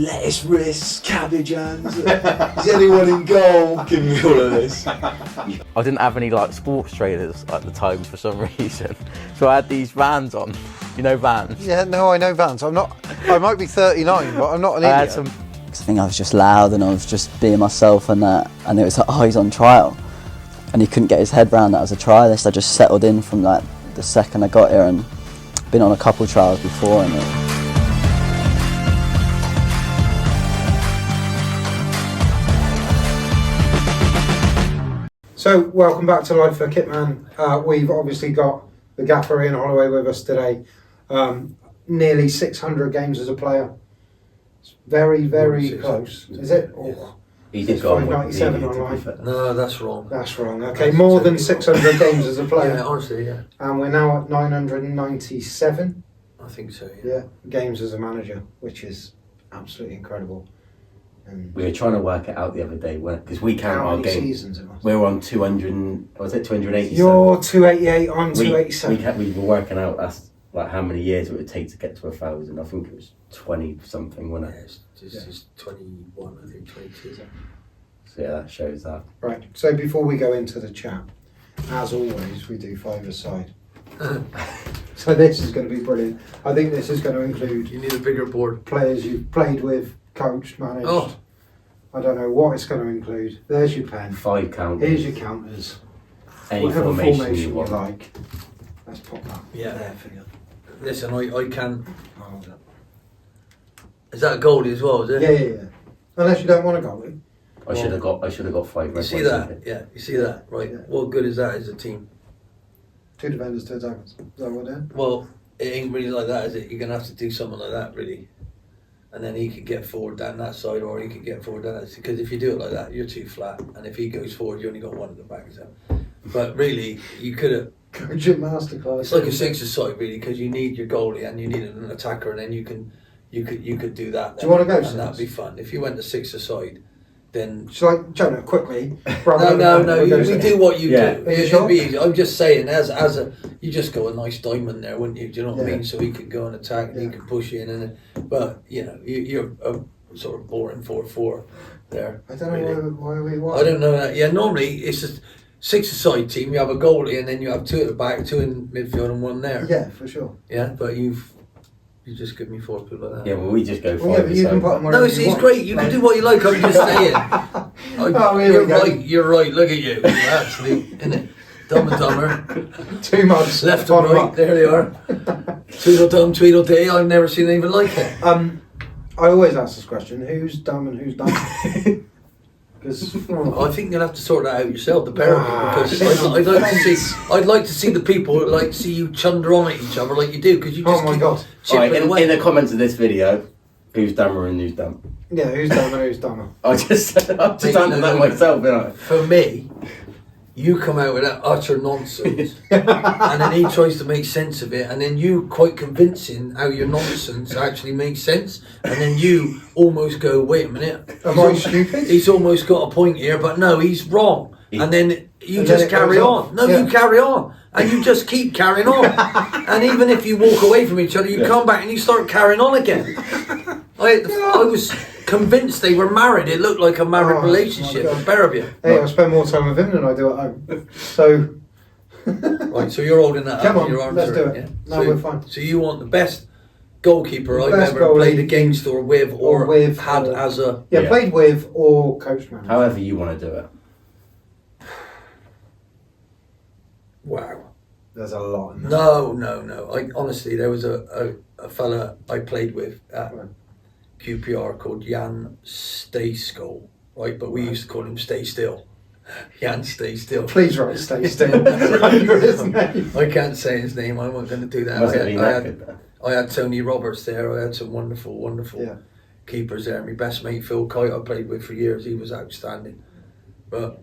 lettuce wrists, cabbage hands. Is anyone in goal? Give me all of this. I didn't have any like sports trainers at the time for some reason, so I had these Vans on. You know Vans? Yeah, no, I know Vans. I might be 39, but I'm not an idiot. I think I was just loud and I was just being myself and that, and it was like, oh, he's on trial, and he couldn't get his head round that as a trialist. I just settled in from like the second I got here, and been on a couple of trials before. And So, welcome back to Life for Kitman. We've obviously got the Gaffer in Holloway with us today. Nearly 600 games as a player. It's very, very close. Is it? Oh, he did go on 597 online. No, that's wrong. That's wrong. Okay, more than 600 games as a player. Yeah, honestly, yeah. And we're now at 997. I think so, Yeah, games as a manager, which is absolutely incredible. And we were trying to work it out the other day because we count how our many games. seasons it must We were on 200. Was it 287? You're 288. I'm 287. We were working out that's like how many years it would take to get to 1,000. I think it was 20 something, wasn't it? It's 21, I think 22. So yeah, that shows that. Right. So before we go into the chat, as always, we do 5-a-side. So this is going to be brilliant. I think this is going to include. You need a bigger board. Players you've played with, coached, managed. Oh. I don't know what it's going to include. There's your pen. 5 counters. Here's your counters. Any Whatever formation you you want. like. Let's pop that. Yeah. There for you. Listen, I can. Hold it. Is that a goalie as well? Is it? Yeah. Unless you don't want to go with. I should have got 5. You see that? Yeah. You see that? Right. Yeah. What good is that as a team? 2 defenders, 2 attackers. Is that what they're? Well, it ain't really like that, is it? You're gonna have to do something like that, really. And then he could get forward down that side, or he could get forward down that side. Because if you do it like that, you're too flat. And if he goes forward, you only got one at the back. So. But really, you could have. Coaching masterclass. It's like a 6-a-side, really, because you need your goalie and you need an attacker, and then you could do that. Do you want to go? And that'd be fun. If you went to 6-a-side, then. Shall I, Jonah, quickly? No. We do what you do. It'd be easy. I'm just saying, you just go a nice diamond there, wouldn't you? Do you know what I mean? So he could go and attack, and he could push in, but you're a sort of boring 4-4 there. I don't know really. why. I don't know that. Yeah, normally it's just 6-a-side team. You have a goalie, and then you have 2 at the back, 2 in midfield, and 1 there. Yeah, for sure. Yeah, but you just give me 4 people like that. Yeah, well, we just go 5. Yeah, but you can put them No, it's great. You can do what you like. I'm just saying. Here we go. You're right. Look at you. You're actually, innit? Dumb and Dumber. 2 months. Left and right. There they are. Tweedledum, Tweedledee. I've never seen anything like it. I always ask this question: who's dumb and who's dumb? Because I think you'll have to sort that out yourself, the pair of you, because I'd like to see the people that like to see you chunder on at each other like you do, because you just keep chipping Right, away. in the comments of this video, who's dumber and who's dumb? yeah, who's dumb and who's dumber? I just answered that myself, didn't I? For me, you come out with that utter nonsense, and then he tries to make sense of it, and then you quite convincing how your nonsense actually makes sense, and then you almost go, wait a minute, Am I stupid? he's almost got a point here, but no, he's wrong. And then you And just then it carry goes on. on. No, Yeah. you carry on. And you just keep carrying on. And even if you walk away from each other, you come back and you start carrying on again. I was convinced they were married. It looked like a married relationship, the pair of you. Hey, I spend more time with him than I do at home. So Right, so you're holding that Come up on, in your arms. let's do it. Yeah? No, we're fine. So you want the best goalkeeper I've Best ever goalie. played against or with had or- as a... yeah, Yeah. played with or coached manager. However you want to do it. Wow. There's a lot. In there. No. Honestly, there was a fella I played with at Right. QPR called Jan Stay Skull, right? But we used to call him Stay Still. Jan Stay Still. Please write stay still. Under his name. I can't say his name. I'm not going to do that. Must have been that good, though. I had Tony Roberts there. I had some wonderful Yeah. keepers there. My best mate Phil Kite I played with for years. He was outstanding. But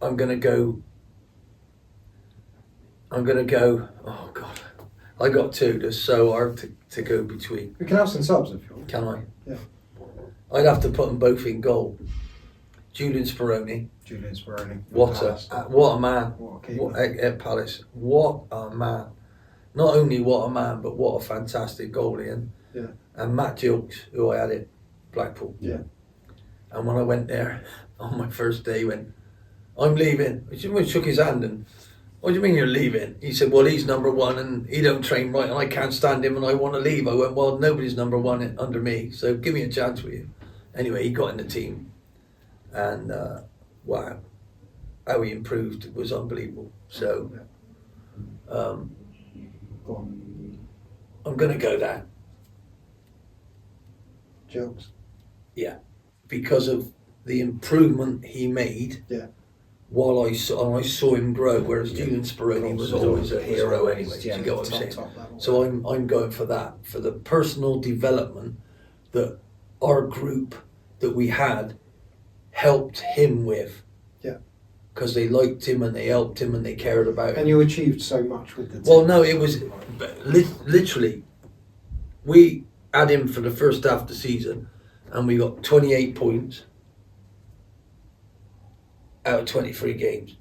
I'm going to go. Oh God, I got 2. They're so hard to go between. We can have some subs if you want. Can I? Yeah. I'd have to put them both in goal. Julian Speroni. Julian Speroni. What a man. What a keeper. At Palace. What a man. Not only what a man, but what a fantastic goalie. and Matt Gilks, who I had at Blackpool. Yeah. And when I went there on my first day, he went, "I'm leaving." He shook his hand and, "What do you mean you're leaving?" He said, "Well, he's number one and he don't train right and I can't stand him and I want to leave." I went, "Well, nobody's number one under me, so give me a chance with you." Anyway, he got in the team and wow, how he improved was unbelievable. So Go on. I'm going to go that. Jokes. Yeah, because of the improvement he made. Yeah. While I saw him grow, whereas Julian Speroni was always a hero anyway. Yeah, you get what I'm saying? top level. So I'm going for that, for the personal development that our group that we had helped him with. Yeah. Because they liked him and they helped him and they cared about him. And you achieved so much with the team. Well, no, it was literally, we had him for the first half of the season and we got 28 points out of 23 games.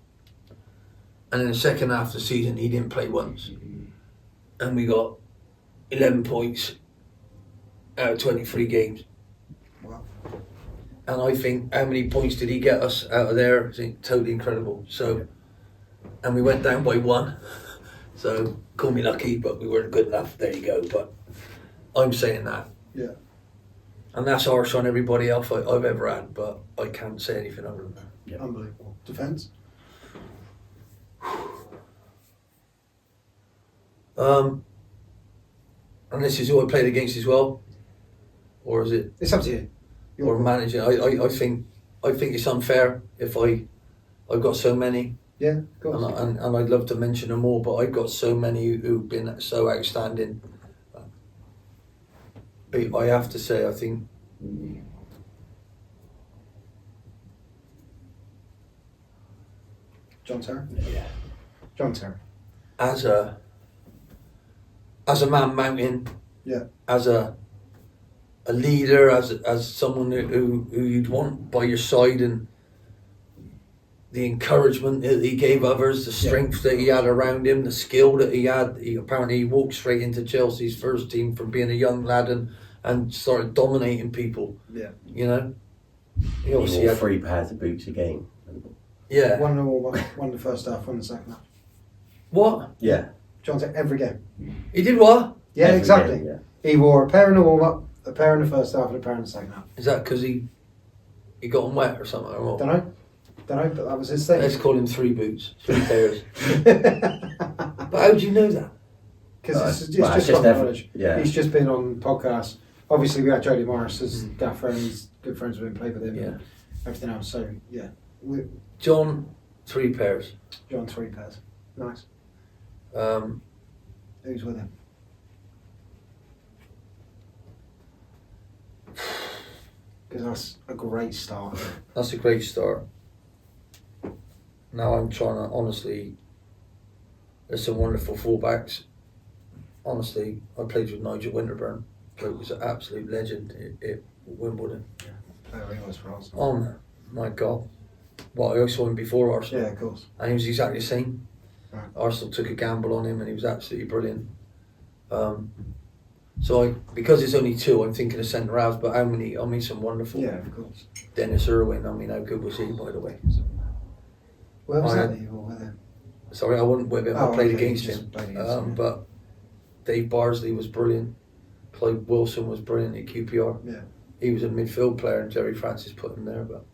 And in the second half of the season, he didn't play once. And we got 11 points out of 23 games. Wow. And I think, how many points did he get us out of there? I think totally incredible. So, and we went down by 1. So, call me lucky, but we weren't good enough. There you go. But I'm saying that. Yeah. And that's harsh on everybody else I've ever had, but I can't say anything other than that. Yeah. Unbelievable. Defence? And this is who I played against as well, or is it? It's up to you. Or managing? I think it's unfair if I've got so many, Yeah, of course. and I'd love to mention them all, but I've got so many who've been so outstanding. But I have to say, I think John Terry? Yeah. John Terry. as a man mountain, Yeah. as a leader, as someone who you'd want by your side, and the encouragement that he gave others, the strength that he had around him, the skill that he had. Apparently he walked straight into Chelsea's first team from being a young lad and started dominating people. Yeah. You know? He He obviously wore had, 3 pairs of boots a game. yeah. Won the first half, won the second half. What? Yeah. John Terry, every game. He did what? Yeah, Every exactly. game, yeah. He wore a pair in the warm-up, a pair in the first half, and a pair in the second half. Is that because he got him wet or something? Or what? Don't know, but that was his thing. Let's call him 3 boots, 3 pairs. But how do you know that? Because it's well, it's just just common every- knowledge. yeah. He's just been on podcasts. Obviously, we had Jody Morris as Gaffer, and he's good friends with him, played with him, Yeah. and everything else. So, yeah, John, 3 pairs. John 3 pairs. Nice. Who's with him? Because that's a great start. That's a great start. Now I'm trying to, honestly, there's some wonderful fullbacks. Honestly, I played with Nigel Winterburn, who was an absolute legend at Wimbledon. Player he was for Arsenal. Oh my God. Well, I saw him before Arsenal. Yeah, of course. And he was exactly the same. Right. Arsenal took a gamble on him and he was absolutely brilliant. So because it's only 2, I'm thinking of centre halves, but how many? I mean, some wonderful. Yeah, of course. Dennis Irwin, I mean, how good was he, by the way? Where was I that had- that you were with him? Sorry, I wasn't with him, Oh, I played okay, against you just him. played against him, yeah. But Dave Barsley was brilliant. Clive Wilson was brilliant at QPR. Yeah. He was a midfield player and Jerry Francis put him there. But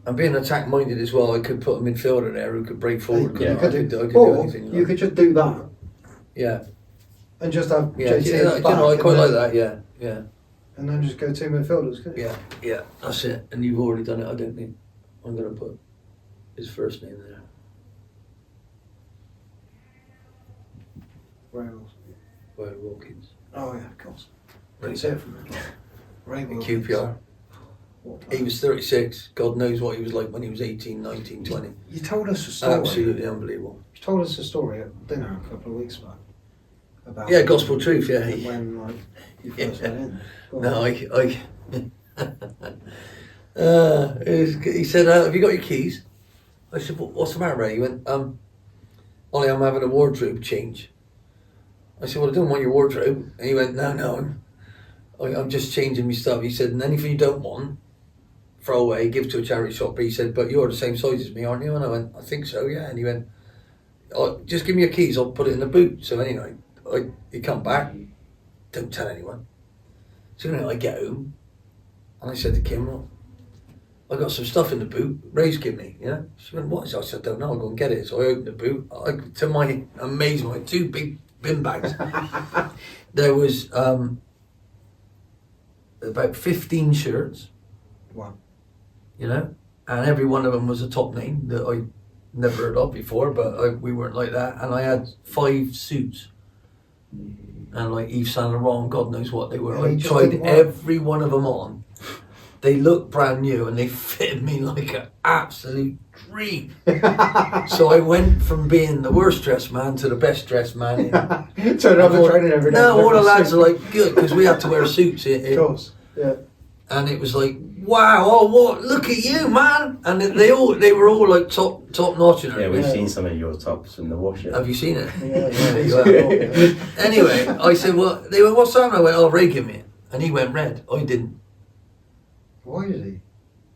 and being attack minded as well, I could put a midfielder there who could break forward. Yeah, You could I do, could do or anything. you could just do that Yeah, and just have yeah. JT You at the back know, I and quite then- like that. Yeah, yeah. And then just go 2 midfielders, couldn't you? Yeah, yeah, that's it. And you've already done it. I don't think I'm going to put his first name there. Ray Wilson. Ray Wilkins. Oh, yeah, of course. Ray Couldn't see it from there. Ray in Wilkins. QPR. What a player. He was 36. God knows what he was like when he was 18, 19, 20. You told us a story. Absolutely unbelievable. You told us a story at dinner a couple of weeks back. About Yeah, gospel truth, yeah. when like you first went in. Go on. No, he said, have you got your keys? I said, what's the matter, Ray? He went, Ollie, I'm having a wardrobe change. I said, well, I don't want your wardrobe. And he went, no, I'm just changing my stuff. He said, and anything you don't want, throw away, give to a charity shop. But he said, but you're the same size as me, aren't you? And I went, I think so, yeah. And he went, oh, just give me your keys, I'll put it in the boot. So anyway, he come back, don't tell anyone. So anyway, I get home, and I said to Kim, well, I got some stuff in the boot, Ray's given me, you know? She went, what is it? I said, I don't know, I'll go and get it. So I opened the boot, to my amazement, I had 2 big bin bags. There was about 15 shirts. Wow. You know, and every one of them was a top name that I never heard of before, but we weren't like that. And I had 5 suits, and like Yves Saint Laurent, God knows what they were. I tried every one of them on. They looked brand new, and they fitted me like an absolute dream. So I went from being the worst dressed man to the best dressed man. So another training every day. No, all the lads are like good because we had to wear suits. Of course, yeah. And it was like, wow, oh what, look at you, man. And they were all like top notch. Yeah, we've seen some of your tops in the washer. Have you seen it? Yeah, You have. Anyway, I said, well, they went, what's that? And I went, oh, Ray give me it. And he went red. I didn't. Why did he?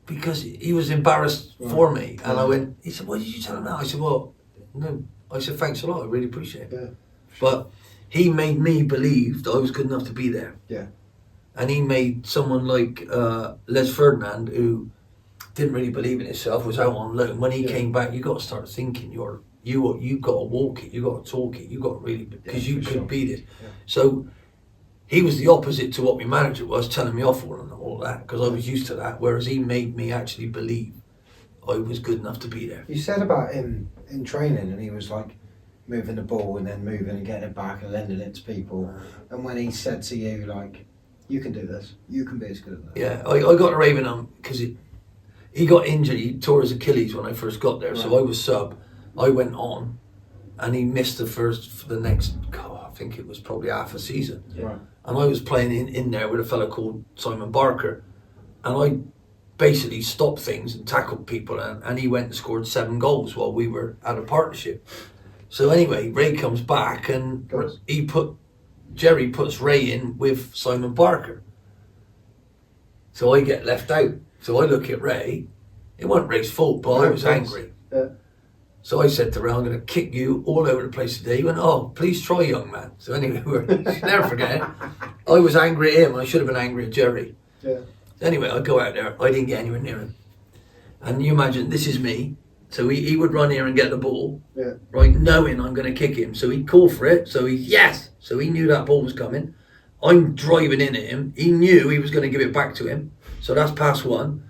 Because he was embarrassed for me. And I went, he said, why did you tell him that? I said, well, no. I said, thanks a lot, I really appreciate it. Yeah. But he made me believe that I was good enough to be there. Yeah. And he made someone like Les Ferdinand, who didn't really believe in himself, was out on loan. When he came back, you got to start thinking you got to walk it, you got to talk it, you got to really, because you could be this. Yeah. So he was the opposite to what my manager was, telling me off all that, because I was used to that. Whereas he made me actually believe I was good enough to be there. You said about him in training, and he was like moving the ball and then moving and getting it back and lending it to people. And when he said to you, like, you can do this, you can be as good at that. Yeah, I got a raving on because he got injured. He tore his Achilles when I first got there, so I was sub. I went on, and he missed for the next, I think it was probably half a season. Yeah. Right. And I was playing in there with a fellow called Simon Barker, and I basically stopped things and tackled people, and he went and scored 7 goals while we were at a partnership. So anyway, Ray comes back, and Jerry puts Ray in with Simon Barker. So I get left out. So I look at Ray. It wasn't Ray's fault, but I was angry. Yeah. So I said to Ray, I'm going to kick you all over the place today. He went, oh, please try, young man. So anyway, never forget it. I was angry at him. I should have been angry at Jerry. Yeah. Anyway, I go out there. I didn't get anywhere near him. And you imagine, this is me. So he would run here and get the ball, right, knowing I'm going to kick him. So he'd call for it. So yes. So he knew that ball was coming. I'm driving in at him. He knew he was going to give it back to him. So that's pass 1.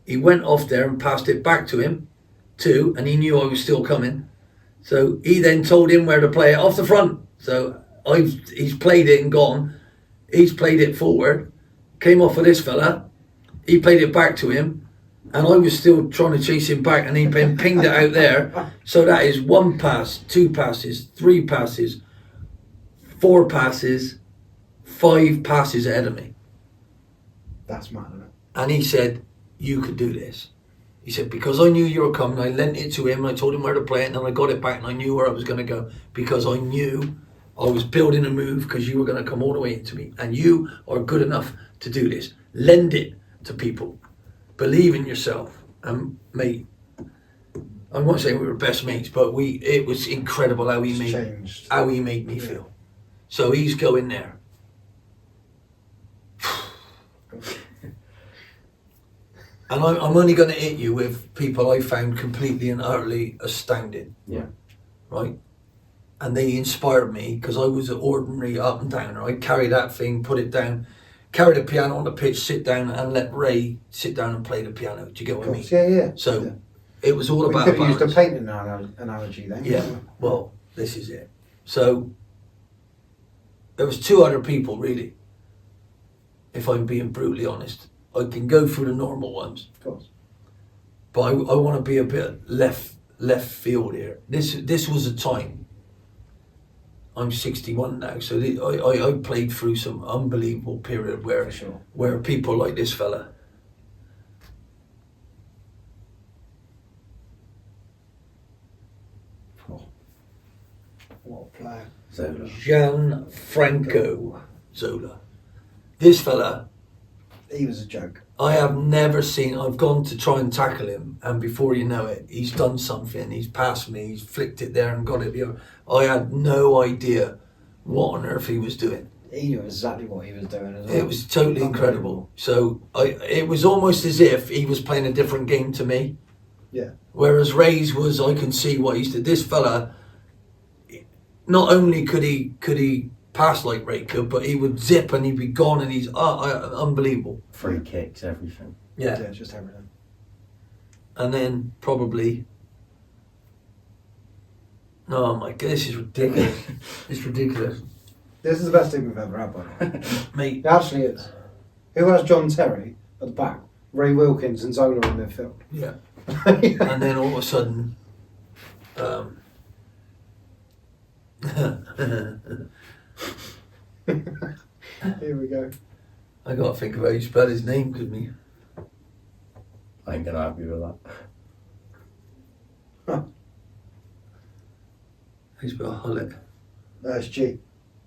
He went off there and passed it back to him, 2, and he knew I was still coming. So he then told him where to play it off the front. So he's played it and gone. He's played it forward. Came off of this fella. He played it back to him. And I was still trying to chase him back, and he pinged it out there. So that is 1 pass, 2 passes, 3 passes, 4 passes, 5 passes ahead of me. That's mad, isn't it? And he said, you could do this. He said, because I knew you were coming, I lent it to him, I told him where to play it, and then I got it back, and I knew where I was going to go, because I knew I was building a move, because you were going to come all the way into me, and you are good enough to do this. Lend it to people. Believe in yourself. And mate, I won't say we were best mates, but it was incredible how he made me feel. So he's going there. And I'm only going to hit you with people I found completely and utterly astounding. Yeah. Right? And they inspired me, because I was an ordinary up and downer. I carry that thing, put it down, carry the piano on the pitch, sit down, and let Ray sit down and play the piano. Do you get what I mean? Yeah. So it was all about balance. You could have used a painting analogy then. Yeah. Well, this is it. So there was 2 other people, really, if I'm being brutally honest. I can go through the normal ones. Of course. But I want to be a bit left field here. This was a time. I'm 61 now, so I played through some unbelievable period where people like this fella. What a player. Zola. Gianfranco Zola. This fella, He was a joke. I have never seen. I've gone to try and tackle him, and before you know it, he's done something. He's passed me. He's flicked it there and got it the other. I had no idea what on earth he was doing. He knew exactly what he was doing as well. It was totally incredible. So it was almost as if he was playing a different game to me. Yeah. Whereas Ray's was, I can see what he's did. This fella, not only could he pass like Ray could, but he would zip and he'd be gone, and he's unbelievable. Free kicks, everything. Yeah. Yeah, just everything. And then probably, oh my god, this is ridiculous. It's ridiculous. This is the best team we've ever had, by the way. Mate, It actually is. Who has John Terry at the back? Ray Wilkins and Zola in midfield. yeah. And then all of a sudden, Here we go. I got to think about how you spell his name, couldn't me? I ain't gonna argue with that. How you spell Hullet? It's G.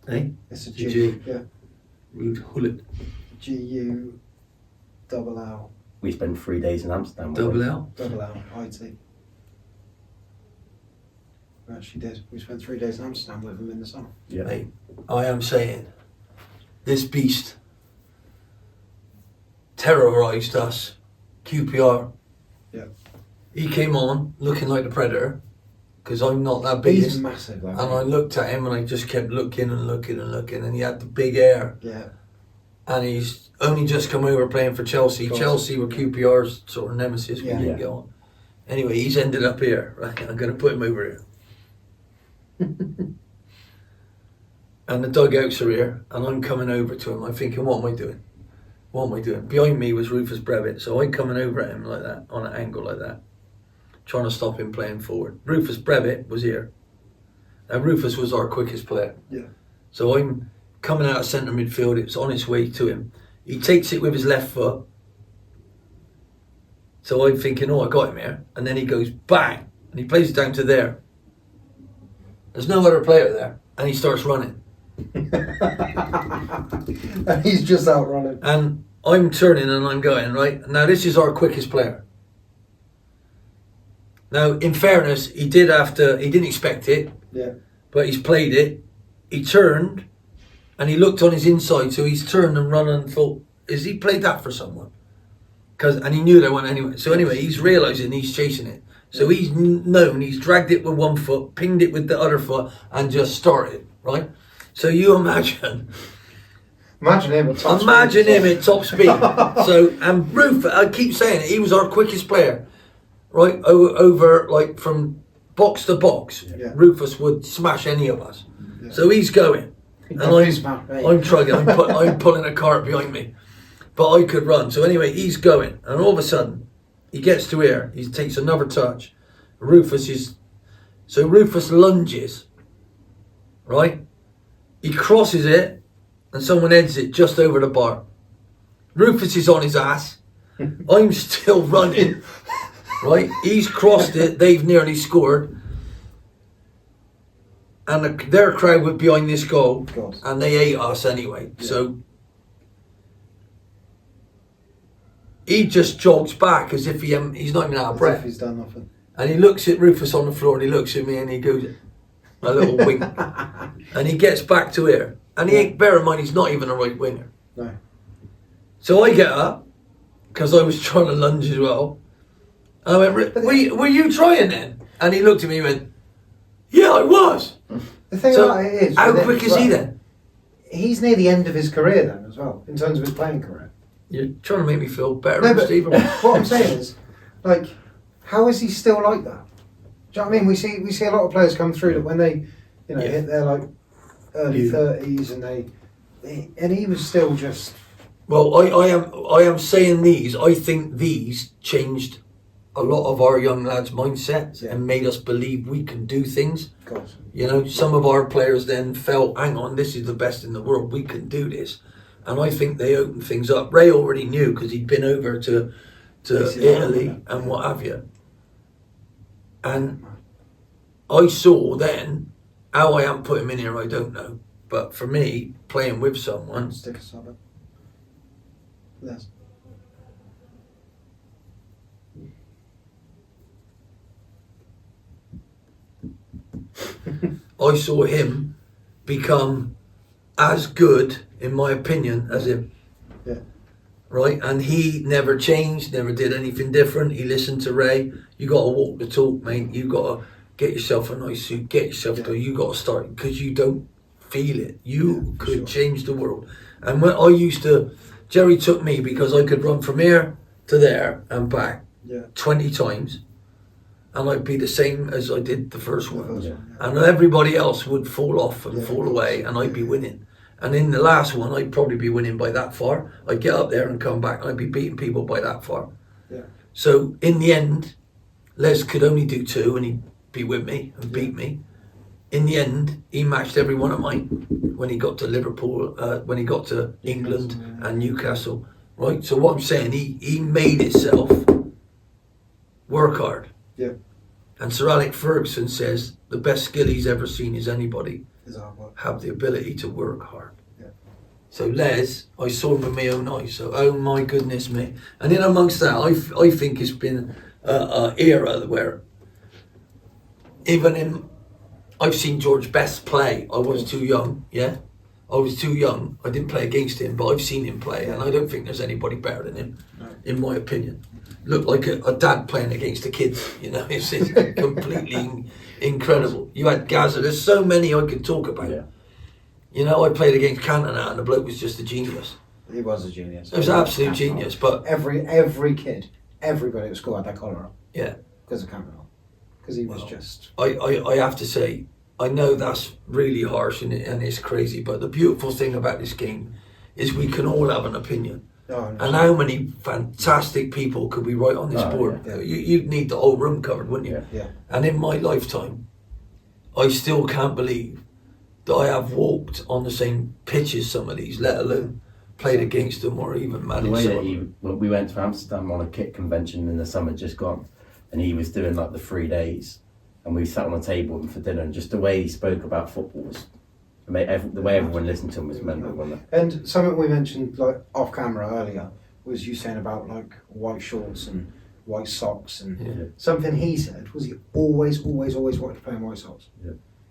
Eh? It's a G. G. Yeah. Ruud Gullit. G-U-double-L. We spent 3 days in Amsterdam. with Double him. L. Double L. I-T. We actually did. We spent 3 days in Amsterdam with him in the summer. Yeah. Mate, I am saying, this beast terrorised us. QPR. Yeah. He came on looking like the Predator, because I'm not that big. He's massive, though. And I looked at him and I just kept looking and looking and looking, and he had the big air. Yeah. And he's only just come over playing for Chelsea. Chelsea were QPR's sort of nemesis. We Yeah. didn't get on. Anyway, he's ended up here. Right? I'm going to put him over here. And the dugouts are here, and I'm coming over to him. I'm thinking, what am I doing? What am I doing? Behind me was Rufus Brevitt, so I'm coming over at him like that, on an angle like that, trying to stop him playing forward. Rufus Brevitt was here. And Rufus was our quickest player. Yeah. So I'm coming out of centre midfield, it's on its way to him. He takes it with his left foot. So I'm thinking, oh, I got him here. And then he goes bang, and he plays it down to there. There's no other player there. And he starts running. And he's just out running. And I'm turning and I'm going, right? Now this is our quickest player. Now, in fairness, he didn't expect it, Yeah. but he's played it. He turned and he looked on his inside, so he's turned and run and thought, has he played that for someone? And he knew they went anyway. So anyway, he's realising he's chasing it. So he's dragged it with one foot, pinged it with the other foot, and just started, right? So you imagine Imagine him at top Imagine speed. him at top speed. So, and Rufus, I keep saying it, he was our quickest player, right? Over like from box to box. Yeah. Rufus would smash any of us. Yeah. So he's going, and Smash me. I'm trugging. I'm pulling a cart behind me, but I could run. So anyway, he's going, and all of a sudden, he gets to here. He takes another touch. Rufus lunges, right? He crosses it, and someone heads it just over the bar. Rufus is on his ass. I'm still running, right? He's crossed it. They've nearly scored. And their crowd were behind this goal, God. and they ate us anyway. Yeah. So he just jogs back as if he's not even out of As breath. if he's done nothing. And he looks at Rufus on the floor, and he looks at me, and he goes, a little wink. And he gets back to here. And he ain't, bear in mind, he's not even a right winger. No. So I get up, because I was trying to lunge as well. And I went, were you trying then? And he looked at me and went, yeah, I was. The thing So, about it is, how with him quick as is he well, then? He's near the end of his career then as well, in terms of his playing career. You're trying to make me feel better, No, but Stephen. what I'm saying is, like, how is he still like that? Do you know what I mean? We see a lot of players come through that when they, Yeah. hit their like early 30s and he was still just. Well, I am saying these. I think these changed a lot of our young lads' mindsets and made us believe we can do things. God. Some of our players then felt, hang on, this is the best in the world. We can do this. And I think they opened things up. Ray already knew because he'd been over to Italy and what have you. And I saw then How I haven't put him in here, I don't know. But for me, playing with someone, Stick a sub it. Les. I saw him become as good, in my opinion, as him. Yeah. Right? And he never changed, never did anything different. He listened to Ray. You got to walk the talk, mate. You got to get yourself a nice suit, get yourself to. You got to start, because you don't feel it. You could change the world. And when I used to, Jerry took me because I could run from here to there and back 20 times. And I'd be the same as I did the first one. And everybody else would fall off and fall away, and I'd be winning. And in the last one, I'd probably be winning by that far. I'd get up there and come back, and I'd be beating people by that far. Yeah. So in the end, Les could only do 2, and he'd be with me and beat me. In the end, he matched every one of mine when he got to Liverpool, when he got to England and Newcastle. Right. So what I'm saying, he made himself work hard. Yeah. And Sir Alex Ferguson says the best skill he's ever seen is anybody Is hard work. have the ability to work hard. Yeah. So Les, I saw him with my own eyes. So oh my goodness me! And in amongst that, I think it's been an era where even in, I've seen George Best play. I was too young. Yeah, I was too young. I didn't play against him, but I've seen him play, and I don't think there's anybody better than him, in my opinion. Looked like a dad playing against a kid, you know. It's completely incredible. You had Gaza. There's so many I could talk about. Yeah. You know, I played against Cantona, and the bloke was just a genius. He was a genius. It was an absolute genius. But every kid, everybody at school had their collar up yeah, because of Cameron. Because he was just. I have to say, I know that's really harsh and it's crazy, but the beautiful thing about this game is we can all have an opinion. Oh, And how many fantastic people could we write on this board? yeah. You'd need the whole room covered, wouldn't you? Yeah. And in my lifetime, I still can't believe that I have walked on the same pitch as some of these, let alone played against them or even The managed way some that of them. we went to Amsterdam on a kit convention in the summer just gone, and he was doing like the 3 days, and we sat on a table with him for dinner, and just the way he spoke about football was, the way everyone listened to him was mental, wasn't it? And something we mentioned like off camera earlier was you saying about like white shorts and white socks, and something he said was he always wanted to play in white socks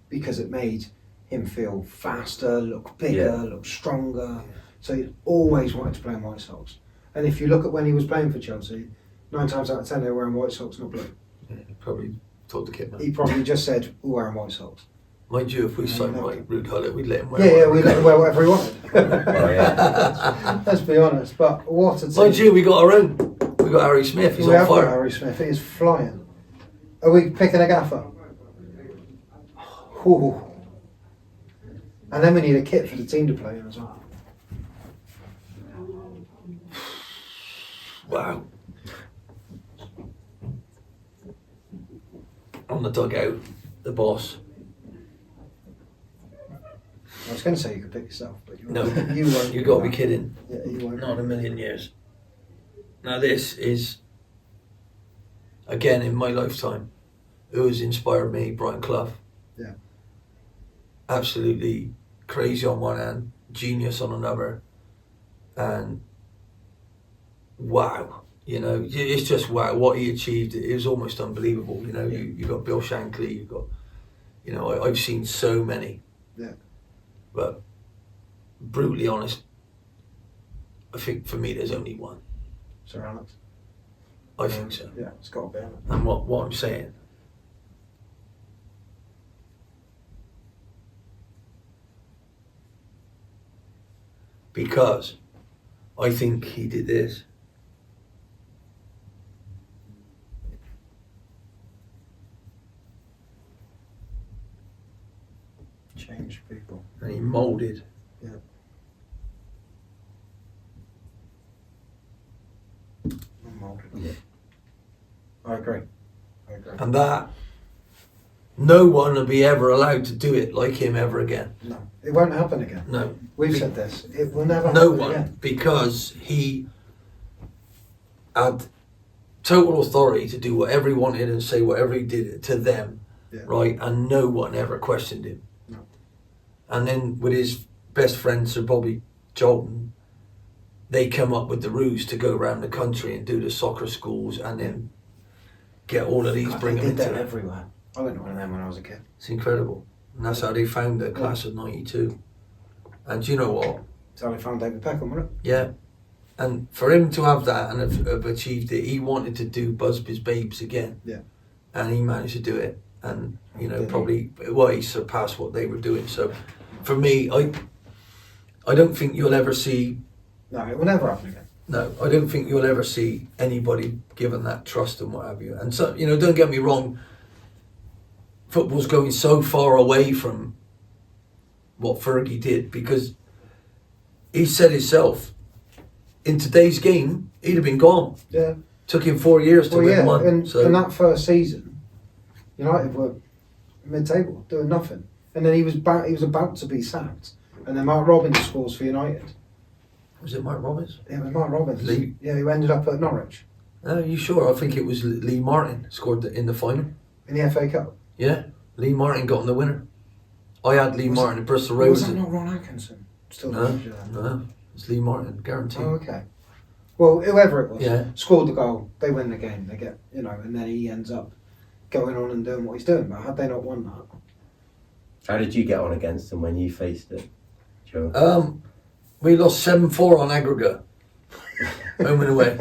because it made him feel faster, look bigger, look stronger. So he always wanted to play in white socks. And if you look at when he was playing for Chelsea, 9 times out of 10 they were wearing white socks, not blue. Probably told the Kitman. He probably just said, "We're wearing white socks." Mind you, if we signed like Ruud Gullit, we'd let him wear Yeah, one. we let him wear whatever he wanted. Oh, yeah. Let's be honest. But what a team. Mind you, we got our own. We got Harry Smith, he's We on have got fire. Harry Smith. He is flying. Are we picking a gaffer? Ooh. And then we need a kit for the team to play in as well. Wow. On the dugout, the boss. I was going to say you could pick yourself, but you No, won't. You won't. you do got to be that. kidding. Yeah, you won't. Not in a million years. Now this is, again, in my lifetime, who has inspired me, Brian Clough. Yeah. Absolutely crazy on one hand, genius on another, and wow, you know, it's just wow, what he achieved, it was almost unbelievable, you know. You got Bill Shankly, you got, you know, I've seen so many. Yeah. But brutally honest, I think for me there's only one. Sir Alex. I think so. Yeah, it's got to be. And what I'm saying, because I think he did this. Change people. And he moulded. Yeah. Molded. Yeah. I agree. And that no one will be ever allowed to do it like him ever again. No, it won't happen again. No. We've said this. It will never No happen one, again. because he had total authority to do whatever he wanted and say whatever he did to them, Yeah. right? And no one ever questioned him. and then with his best friend Sir Bobby Jolton, they come up with the ruse to go around the country and do the soccer schools and then get all of these, God, bring they them did into that it. everywhere. I went to one of them when I was a kid. It's incredible. And that's how they found the class of 92. And do you know what? That's how they found David Beckham, wasn't it? Yeah. And for him to have that and have achieved it, he wanted to do Busby's Babes again. Yeah. And he managed to do it. And, you know, Did he? probably, well, he surpassed what they were doing. So for me, I don't think you'll ever see, No, it will never happen again. no, I don't think you'll ever see anybody given that trust and what have you. And so, you know, don't get me wrong, football's going so far away from what Fergie did, because he said himself, in today's game, he'd have been gone. Yeah. Took him 4 years to Well, win yeah, one. and So in that first season, United were mid-table, doing nothing. And then he was about to be sacked. And then Mark Robbins scores for United. was it Mark Robbins? Yeah, it was Mark Robbins. Lee? Yeah, who ended up at Norwich Are you sure? I think it was Lee Martin scored in the final. in the FA Cup. Yeah, Lee Martin got in the winner. I had Lee Was Martin at Bristol Was Rovers. that not Ron Atkinson? Still No, manager there. no, it's Lee Martin, guaranteed. Oh, okay. Well, whoever it was, Yeah. scored the goal. They win the game. They get, and then he ends up going on and doing what he's doing. But had they not won that, How did you get on against them when you faced it, Joe? We lost 7-4 on aggregate. Home and away.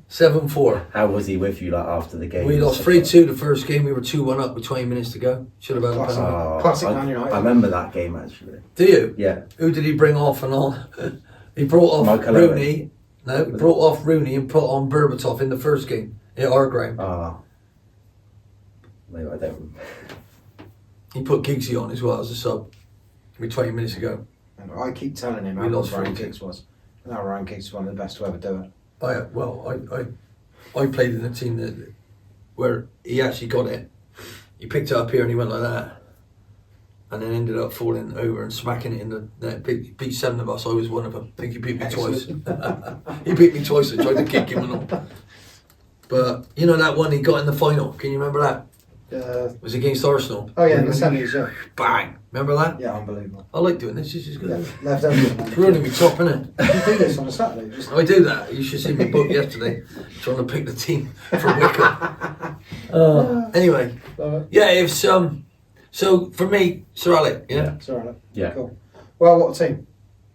7-4. How was he with you like after the game? We lost 3-2 the first game. We were 2-1 up with 20 minutes to go. Should have had a Classic. penalty. Classic I, Man United. I remember that game actually. Do you? Yeah. Who did he bring off and on? He brought off Michael Rooney. No, he brought off Rooney and put on Berbatov in the first game at our ground. Maybe I don't. He put Giggsy on as well as a sub with 20 minutes to go. And I keep telling him We how good lost Ryan 3-2. Giggs was. And now Ryan Giggs is one of the best to ever do it. I played in a team that where he actually got it. He picked it up here and he went like that, and then ended up falling over and smacking it in the net. Beat 7 of us. I was one of them. I think he beat me twice. He beat me twice. I tried to kick him and all. But you know that one he got in the final. Can you remember that? It was against Arsenal. Oh yeah, in the semis, yeah. Bang! Remember that? Yeah, unbelievable. I like doing this. This is good. Yeah, left everything. It's ruining me top, innit? You do this on a Saturday. Just I do that. You should see me book yesterday, trying to pick the team for Wickham. Anyway, yeah, it's so for me, Sir Alec, yeah. It's all right. Yeah. Cool. Well, what a team.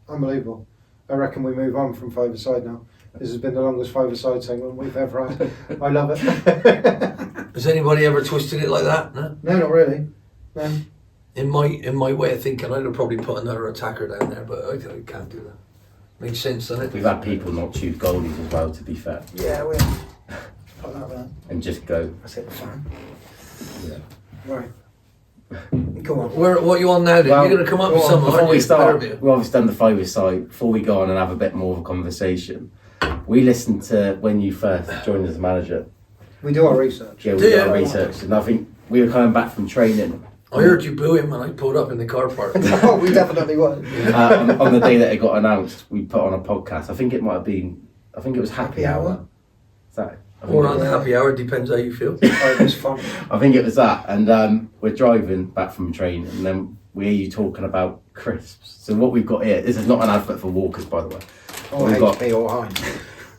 Unbelievable. I reckon we move on from five-a-side now. This has been the longest five-a-side segment we've ever had. I love it. Has anybody ever twisted it like that? No. No, not really. No. In my way of thinking, I'd have probably put another attacker down there, but I can't do that. Makes sense, doesn't it? We've had people not choose goalies as well, to be fair, Yeah, we put that there. and just go. That's it, fan. Yeah. Right. Come on. What are you on now then? You're going to come up with something, Before aren't we you? start, Better be. we've obviously done the five-a-side. Before we go on and have a bit more of a conversation, we listened to when you first joined as manager. We do our research. Yeah, we Do did you? our research, and I think we were coming back from training. I heard you boo him when I pulled up in the car park. Oh, we definitely were. On the day that it got announced, we put on a podcast. I think it might have been. I think it was Happy Happy Hour. Hour? Is that? I think Or it on was- the happy hour, depends how you feel. Oh, it was fun. I think it was that, and we're driving back from training, and then we hear you talking about crisps. So what we've got here, this is not an advert for Walkers, by the way. Or We've got- HP or Heinz.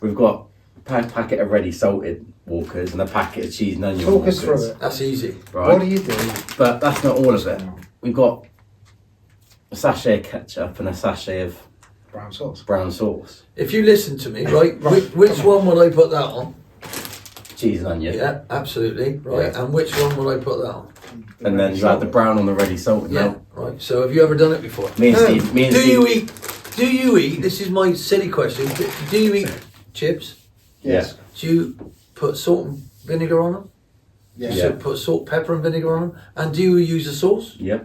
We've got a packet of ready salted Walkers and a packet of cheese and onion Talk Walkers. us through it. That's easy. Right? What do you do? But that's not all of it. What's going on? We've got a sachet of ketchup and a sachet of Brown sauce. brown sauce, If you listen to me, right, Right, which come on. one would I put that on? cheese and onion. Yeah, absolutely. Right. Yeah. And which one would I put that on? And then you add the brown on the ready salted. Yeah. Now, Right. So have you ever done it before? me and No. Steve. Me and Do Steve. you eat? This is my silly question. Do you eat chips? Yes. Do you put salt and vinegar on them? Yeah. Do you put salt, pepper, and vinegar on them? And do you use a sauce? Yeah.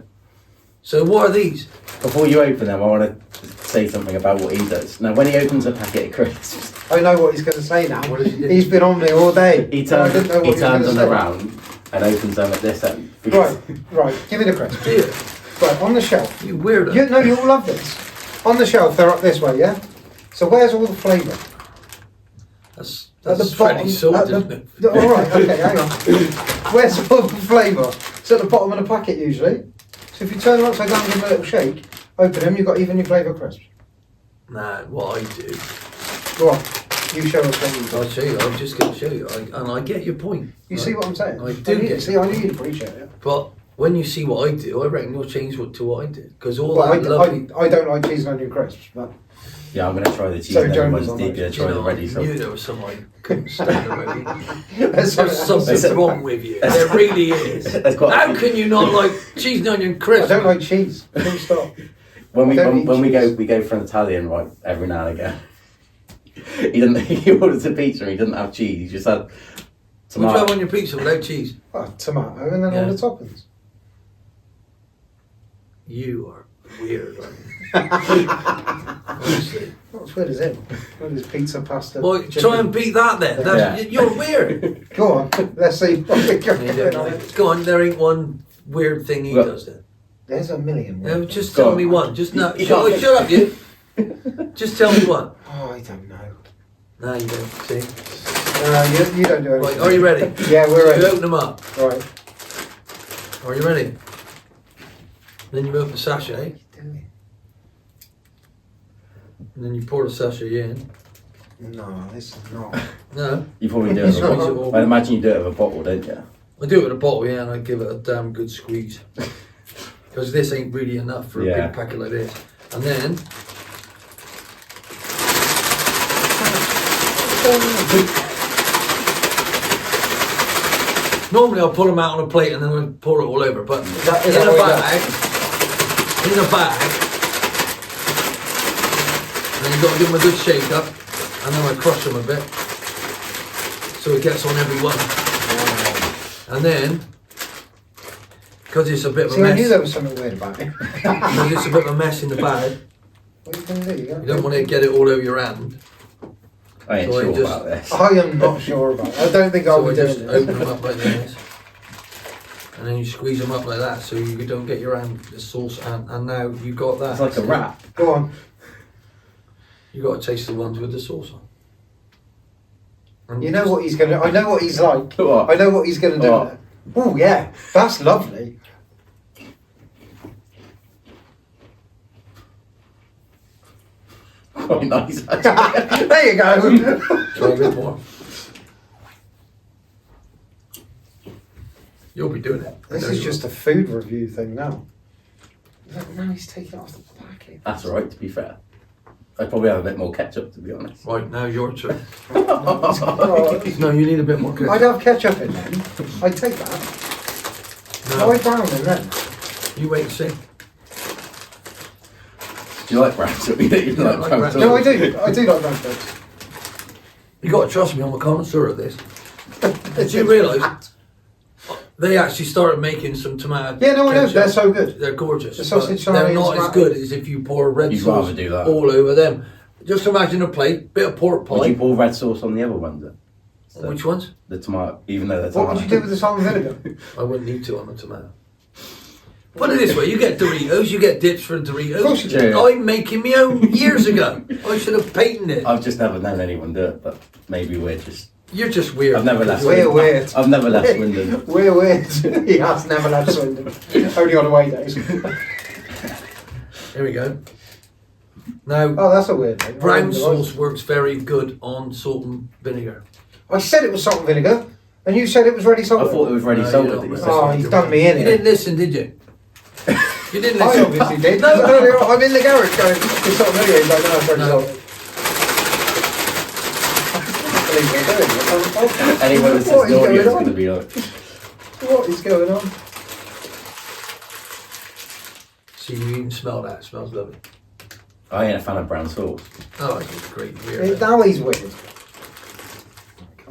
So what are these? Before you open them, I want to say something about what he does. Now, when he opens a packet of crisps, I know what he's going to say now. What does he do? He's been on me all day. he So I turns, didn't know what he was turns gonna them say. around and opens them at this end. Right. Give me the crisp. Do you? Right, on the shelf. You weirdo. You'll love this. On the shelf, they're up this way, yeah? So where's all the flavour? That's At the shreddy bottom. salt, at isn't the- it? All right, okay, hang on. Where's all the flavour? It's at the bottom of the packet usually. So So if you turn them upside down, give them a little shake, open them, you've got evenly flavoured crisps. Nah, what I do, Go on, you show us what you do. I'll show you. I'm just going to show you, and I get your point. You right? see what I'm saying? I do get. See, I knew you'd appreciate it. But when you see what I do, I reckon you'll change to what I did because all Well, that lovely. I don't like cheese and onion crisps, but Yeah, I'm going to try the cheese So and Jones ones on deep. those. Yeah, try the ready I sauce. knew there was someone I couldn't stand already. there's There's something wrong with you. There really is. That's quite- How can you not like cheese and onion I crisps? don't like cheese. Full stop. When we I don't when eat we go cheese. we go for an Italian right every now and again. He orders a pizza and he doesn't have cheese. He just had What do you have tomato. on your pizza without cheese? Oh, tomato and then Yeah. all the toppings. You are weird, honestly. Not as weird as him. What is pizza, pasta? Well, chicken? try and beat that then. That's, Yeah. You're weird. Go on, let's see what we got You don't going on. like- Go on, there ain't one weird thing he Look. does then. There's a million. No, just Go tell on. me one. Just no. You Shut, can't- shut up, you. Just tell me one. Oh, I don't know. No, you don't. See. You don't do anything. Right, are you ready? Yeah, we're You ready. open them up. Right. Are you ready? Then you open the sachet, What are you doing? and then you pour the sachet in. No, this is not. No, You probably do it with a Squeeze it bottle. all. I'd imagine you do it with a bottle, don't you? I do it with a bottle, yeah, and I give it a damn good squeeze. Because this ain't really enough for a Yeah. big packet like this. And then normally I'll pull them out on a plate and then I'll pour it all over, but Is that in what a you bag, and then you've got to give them a good shake up, and then I crush them a bit, so it gets on every one. And then, because it's a bit of a See, I knew mess, there was something weird about it. because it's a bit of a mess in the bag, What are you going to do? you don't want to get it all over your hand. I ain't So I sure just- about this. I am not sure about it. I don't think I'll So I be just doing open this. them up like this, and then you squeeze them up like that, so you don't get your hand the sauce. And now you got that. It's like a wrap. Go on. You got to taste the ones with the sauce on. And You know what he's going to... I know what he's like. What? I know what he's going to do. What? Oh, yeah. That's lovely. Quite nice. actually. There you go. Try a bit more. You'll be doing it. This is just a food review thing now. Look, now he's taking it off the packet. That's alright, to be fair. I'd probably have a bit more ketchup, to be honest. Right, now your turn. Oh, No, you need a bit more I'd ketchup. have ketchup in then. I'd take that. No, I'd brown in then. You wait and see. Do you like brown sauce? You don't even Yeah, I like like brown brown sauce? No, I do. I do like brown sauce. You got to trust me, I'm a connoisseur of this. Did you realise they actually started making some tomato? Yeah, no, I know. ketchup? They're so good. They're gorgeous. The sausage but they're sardines, not as tomato. good as if you pour red You'd sauce rather do that. all over them. Just imagine a plate, bit of pork Would you pie. pour red sauce on the other ones then? So, Which ones? the tomato, even though they're What would you do with the salt and vinegar? I wouldn't need to on the tomato. Put it this way, you get Doritos, you get dips for Doritos. Of course you do. I'm making my own years ago. I should have patented it. I've just never known anyone do it, but maybe we're just... You're just weird. I've never left. We're weird. I've never left Swindon. We're weird. He has never left Swindon. Only on away days. Here we go. Now, Oh, that's a weird thing. brown sauce works very good on salt and vinegar. I said it was salt and vinegar, and you said it was ready I salt. thought it was ready No, salted. you're that not you ready. said. Oh, he's done me in You here. didn't listen, did you? You didn't I listen. obviously did. No. Because earlier on, I'm in the garage going, it's salt and vinegar. He's like, no, it's ready No. salted. I believe you're doing it. Anyone that What says is naughty going is on? going to be like... What is going on? See, you even smell that. It smells lovely. I ain't a fan of brown sauce. Oh, it's great. Weird. Now he's weird.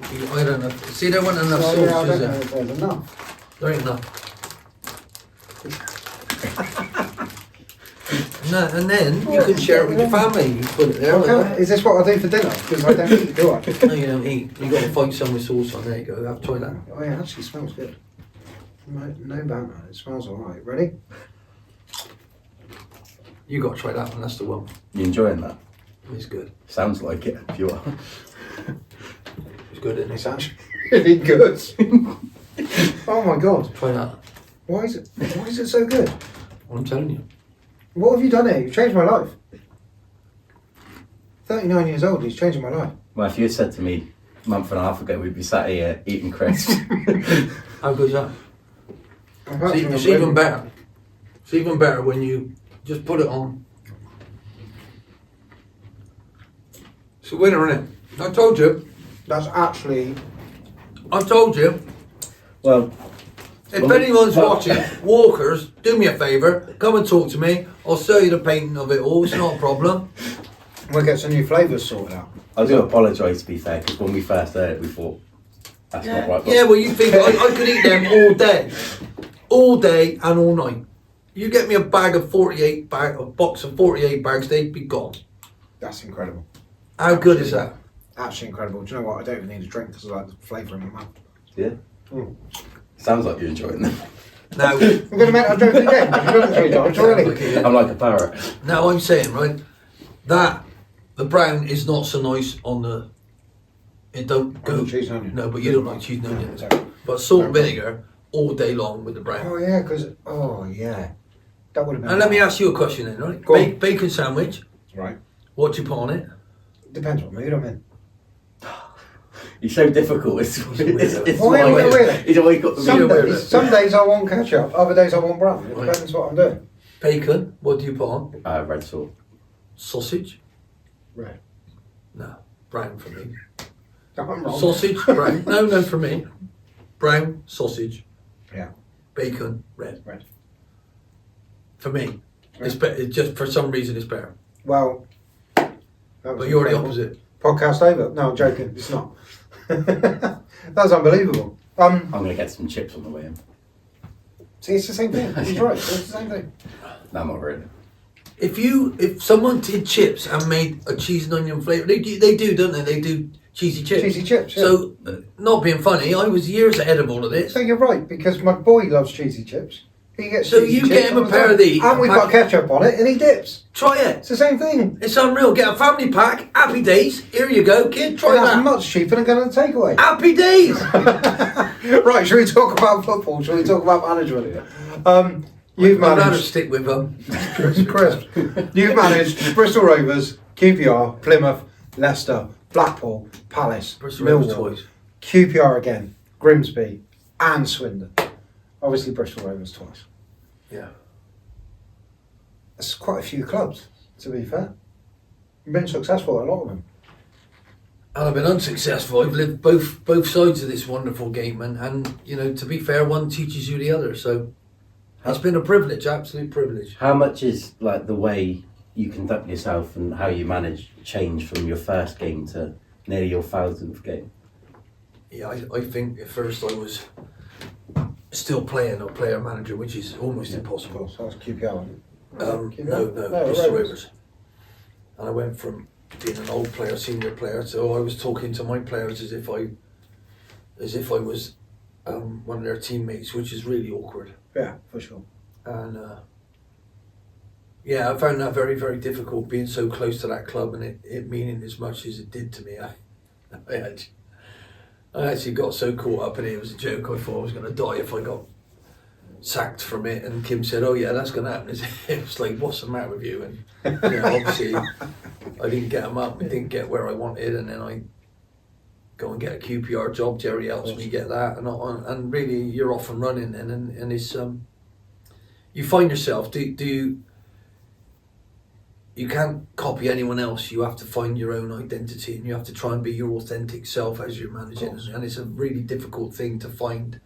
I don't know. See, there wasn't enough So, yeah, I sauce, don't is know there? if there's enough. There ain't enough. No, and then you can share it with your family. You put it there. Like Okay, that. is this what I do for dinner? Because I don't eat, do I? No, you don't eat. You got to find some with sauce on. There you go. Have try that. Oh, it actually smells good. No banter. It smells alright. Ready? You got to try that one. That's the one. You enjoying that? It's good. Sounds like it, if you are. It's good, isn't It's it? actually really good. Oh my god. Try that. Why is it so good? I'm telling you. What have you done here? You've changed my life. 39 years old, he's changing my life. Well, if you had said to me a month and a half ago we'd be sat here eating crisps. How good's that? See, it's even better. It's even better when you just put it on. It's a winner, isn't it? I told you. That's actually... I told you. Well, If anyone's watching, Walkers, do me a favour, come and talk to me. I'll show you the painting of it all, it's not a problem. We'll get some new flavours sorted out. I do apologise, to be fair, because when we first heard it we thought that's not right. Yeah, well you think I could eat them all day and all night. You get me a box of 48 bags, they'd be gone. That's incredible. How good is that? Actually incredible. Do you know what? I don't even need a drink because I like the flavour in my mouth. Yeah. Mm. Sounds like you're enjoying them. Now, I'm going to make a joke again. You've done it 3 times already. I'm like a parrot. now I'm saying, right, that the brown is not so nice on the. It don't go. Cheese and onion. No, but you don't like cheese and onion. Sorry. But salt and vinegar all day long with the brown. Oh yeah, because that would have been. And let me ask you a question then, right? Go on. Bacon sandwich. Right. What do you put on it? Depends what mood I'm in. You're so difficult. It's Why am I weird? He's always got the Some days I want ketchup, other days I want brown. It depends what I'm doing. Bacon. What do you put on? red sauce. Sausage. Right. No, brown for me. I'm wrong. Sausage, brown. No, for me. Brown, sausage. Yeah. Bacon, red. Red. For me, it's better. It's just for some reason it's better. Well. But you're the opposite. Podcast over. No, I'm joking. It's not. That's unbelievable. I'm going to get some chips on the way in. See, it's the same thing. He's right. It's the same thing. No, not really. If someone did chips and made a cheese and onion flavour, they do, don't they? They do cheesy chips. Cheesy chips. Yeah. So, not being funny, I was years ahead of all of this. So you're right because my boy loves cheesy chips. He gets. So cheesy you chips get him all a the pair time. of these, and a we've pack- got ketchup on it, and he dips. Try it. It's the same thing. It's unreal. Get a family pack. Happy days. Here you go, kid. Try That's that. much cheaper than going to the takeaway. Happy days. Right, shall we talk about football? Shall we talk about management? You've I'd rather managed stick with them. Chris. You've managed Bristol Rovers, QPR, Plymouth, Leicester, Blackpool, Palace, Bristol Rovers Millwall, twice. QPR again, Grimsby, and Swindon. Obviously, Bristol Rovers twice. Yeah. That's quite a few clubs, to be fair. You've been successful at a lot of them. And I've been unsuccessful. I've lived both sides of this wonderful game, and you know, to be fair, one teaches you the other. So it's been a privilege, absolute privilege. How much is like the way you conduct yourself and how you manage change from your first game to nearly your 1000th game? Yeah, I think at first I was still playing or player manager, which is almost impossible. So that's QPR. wasn't it? No, No, Bristol Rovers. Rovers. And I went from being an old player, senior player, so I was talking to my players as if I was one of their teammates, which is really awkward. Yeah, for sure. And yeah, I found that very, very difficult being so close to that club and it meaning as much as it did to me. I actually got so caught up in it, it was a joke. I thought I was going to die if I got sacked from it. And Kim said, "Oh yeah, that's going to happen." It was like, "What's the matter with you?" And you know, obviously I didn't get them up, I didn't get where I wanted, and then I go and get a QPR job. Jerry helps me get that, and really you're off and running then, and it's you find yourself, you can't copy anyone else. You have to find your own identity, and you have to try and be your authentic self as you're managing. And it's a really difficult thing to find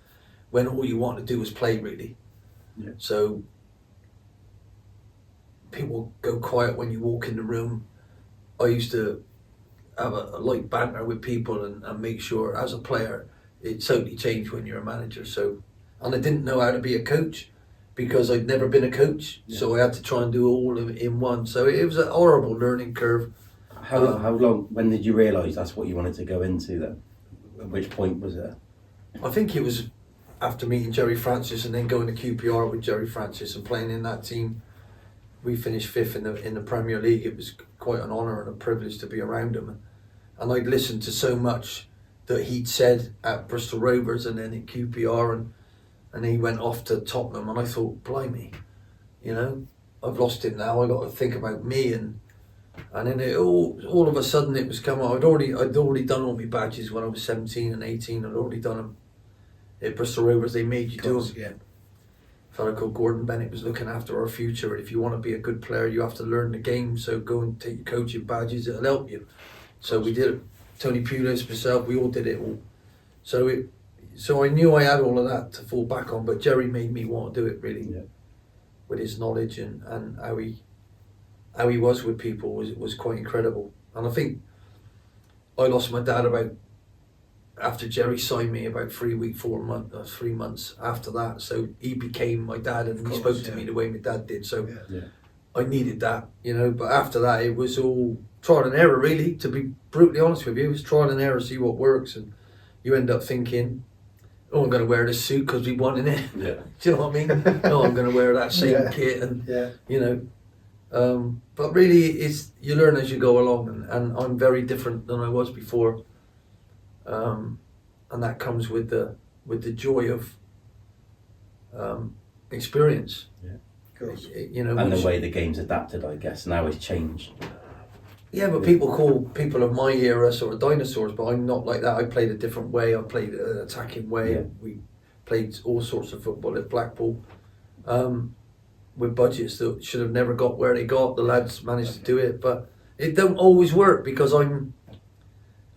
when all you want to do is play, really. Yeah. So people go quiet when you walk in the room. I used to have a light banter with people and make sure, as a player, it totally changed when you're a manager. So, and I didn't know how to be a coach, because I'd never been a coach, so I had to try and do all of it in one. So it was a horrible learning curve. How long? When did you realise that's what you wanted to go into then? At which point was it? I think it was after meeting Jerry Francis and then going to QPR with Jerry Francis and playing in that team. We finished 5th in the Premier League. It was quite an honour and a privilege to be around him. And I'd listened to so much that he'd said at Bristol Rovers and then at QPR, and he went off to Tottenham, and I thought, blimey, you know, I've lost him now. I got to think about me, and then it all of a sudden it was coming. I'd already done all my badges when I was 17 and 18. I'd already done them at Bristol Rovers. They made you do them. Yeah. A fellow called Gordon Bennett was looking after our future. If you want to be a good player, you have to learn the game. So go and take your coaching badges. It'll help you. So we did it. Tony Pulis, myself, we all did it all. So I knew I had all of that to fall back on, but Jerry made me want to do it really, with his knowledge and how he was with people was quite incredible. And I think I lost my dad after Jerry signed me about 3 months after that. So he became my dad, and he spoke to me the way my dad did. So I needed that, you know. But after that, it was all trial and error, really. To be brutally honest with you, it was trial and error, see what works, and you end up thinking, oh, I'm going to wear this suit because we won in it. Yeah. Do you know what I mean? Oh, I'm going to wear that same kit, and you know. But really, you learn as you go along, and I'm very different than I was before. And that comes with the joy of experience. Yeah. You know, and the way the game's adapted, I guess, now it's changed. Yeah, but people call people of my era sort of dinosaurs, but I'm not like that. I played a different way. I played an attacking way. Yeah. We played all sorts of football at Blackpool, with budgets that should have never got where they got. The lads managed to do it, but it don't always work because I'm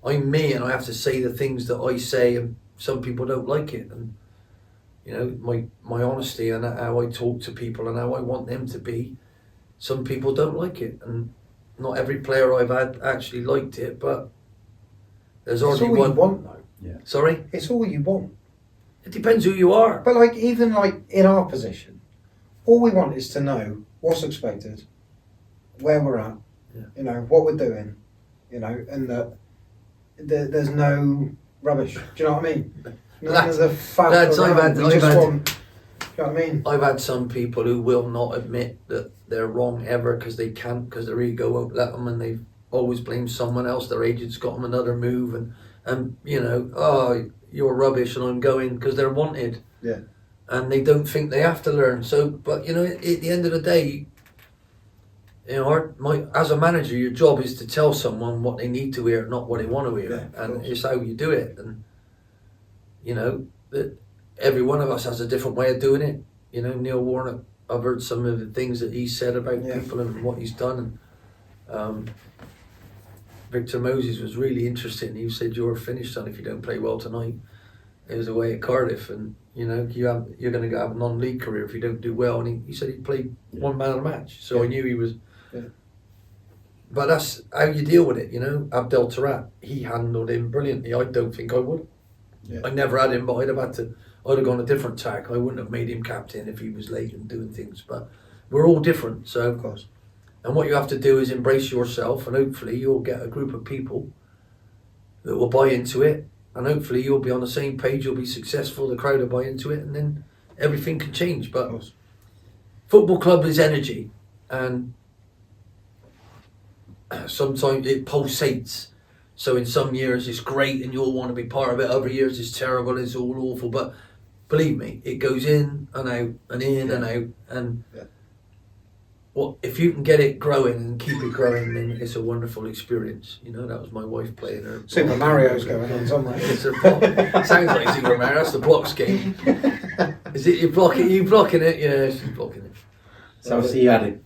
me, and I have to say the things that I say, and some people don't like it. And you know, my honesty and how I talk to people and how I want them to be, some people don't like it, and not every player I've had actually liked it, but there's already one. It's all you want, though. Yeah. Sorry? It's all you want. It depends who you are. But like, even like in our position, all we want is to know what's expected, where we're at, you know, what we're doing, you know, and that there's no rubbish. Do you know what I mean? None of the faff around. We just want. Do you know what I mean? I've had some people who will not admit that they're wrong ever because they can't, because their ego won't let them, and they always blame someone else. Their agent's got them another move, and you know, oh, you're rubbish, and I'm going because they're wanted. Yeah. And they don't think they have to learn. So, but you know, at the end of the day, you know, as a manager, your job is to tell someone what they need to hear, not what they want to hear, and it's how you do it. And you know that every one of us has a different way of doing it. You know, Neil Warnock, I've heard some of the things that he said about people and what he's done. And Victor Moses was really interesting. He said, "You're finished, son, if you don't play well tonight." It was away at Cardiff, and you know you're going to have a non-league career if you don't do well. And he said he played one man of the match, so I knew he was. Yeah. But that's how you deal with it, you know. Abdel Tarat, he handled him brilliantly. I don't think I would. Yeah. I never had him, but I'd have gone a different tack. I wouldn't have made him captain if he was late and doing things. But we're all different, so of course. And what you have to do is embrace yourself, and hopefully you'll get a group of people that will buy into it. And hopefully you'll be on the same page, you'll be successful, the crowd will buy into it, and then everything can change. But football club is energy, and sometimes it pulsates. So in some years it's great and you'll want to be part of it, other years it's terrible, it's all awful. But believe me, it goes in and out and in and out. And well, if you can get it growing and keep it growing, then it's a wonderful experience. You know, that was my wife playing her. Super Mario's going on somewhere. It's a block. Sounds like Super Mario. That's the blocks game. Is it you blocking? You blocking it? Yeah, she's blocking it. So obviously you had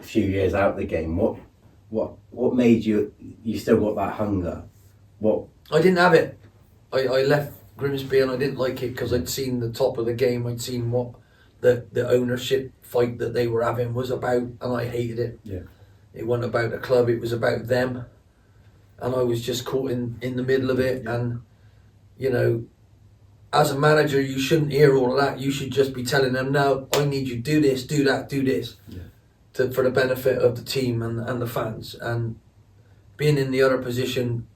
a few years out of the game. What made you still got that hunger? What? I didn't have it. I left Grimsby and I didn't like it because I'd seen the top of the game. I'd seen what the ownership fight that they were having was about, and I hated it. Yeah. It wasn't about the club, it was about them. And I was just caught in the middle of it. And, you know, as a manager, you shouldn't hear all of that. You should just be telling them, no, I need you to do this, do that, do this. Yeah. For the benefit of the team and the fans. And being in the other position,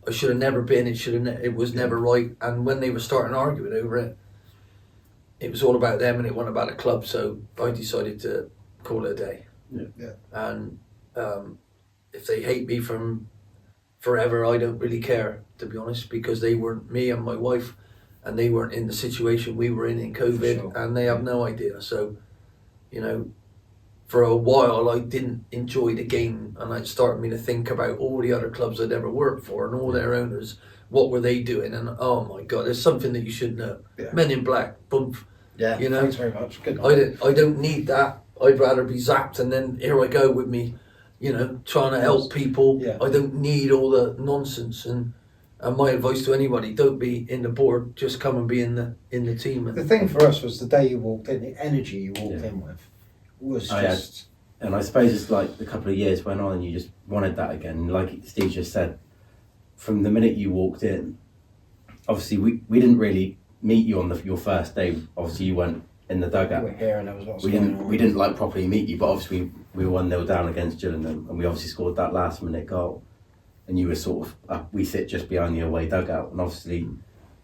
I should have never been. It was never right. And when they were starting arguing over it, it was all about them and it wasn't about the club. So I decided to call it a day. Yeah. Yeah. And if they hate me from forever, I don't really care, to be honest, because they weren't, me and my wife, and they weren't in the situation we were in COVID, and they have no idea. So you know, for a while I didn't enjoy the game, and it started me to think about all the other clubs I'd ever worked for and all their owners. What were they doing? And oh my God, there's something that you should know. Yeah. Men in Black, boom. Yeah, you know, thanks very much. Good. I don't need that. I'd rather be zapped, and then here I go with me, you know, trying to help people. Yeah. I don't need all the nonsense. And my advice to anybody: don't be in the board. Just come and be in the team. The thing for us was the day you walked in, the energy you walked in with was just. And I suppose it's like a couple of years went on, and you just wanted that again. And like Steve just said, from the minute you walked in, obviously we didn't really meet you on your first day. Obviously you went in the dugout. We were here and there was lots We going on. didn't like properly meet you, but obviously we were 1-0 down against Gillingham, and we obviously scored that last minute goal. And you were sort of we sit just behind the away dugout, and obviously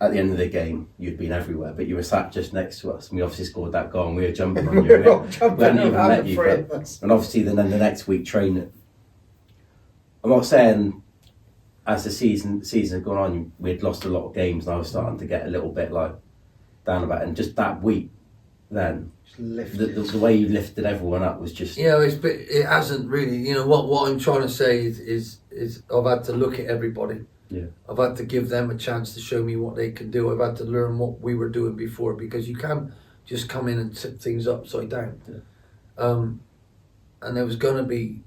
at the end of the game you'd been everywhere, but you were sat just next to us, and we obviously scored that goal, and we were jumping on you. We were all jumping we hadn't even around met the you, three of us. and obviously then the next week training. I'm not saying as the season had gone on, we'd lost a lot of games, and I was starting to get a little bit like down about it. And just that week, then the way you lifted everyone up was just. You know, it hasn't really. You know what I'm trying to say is I've had to look at everybody. Yeah. I've had to give them a chance to show me what they can do. I've had to learn what we were doing before, because you can't just come in and tip things upside down. Yeah. And there was gonna be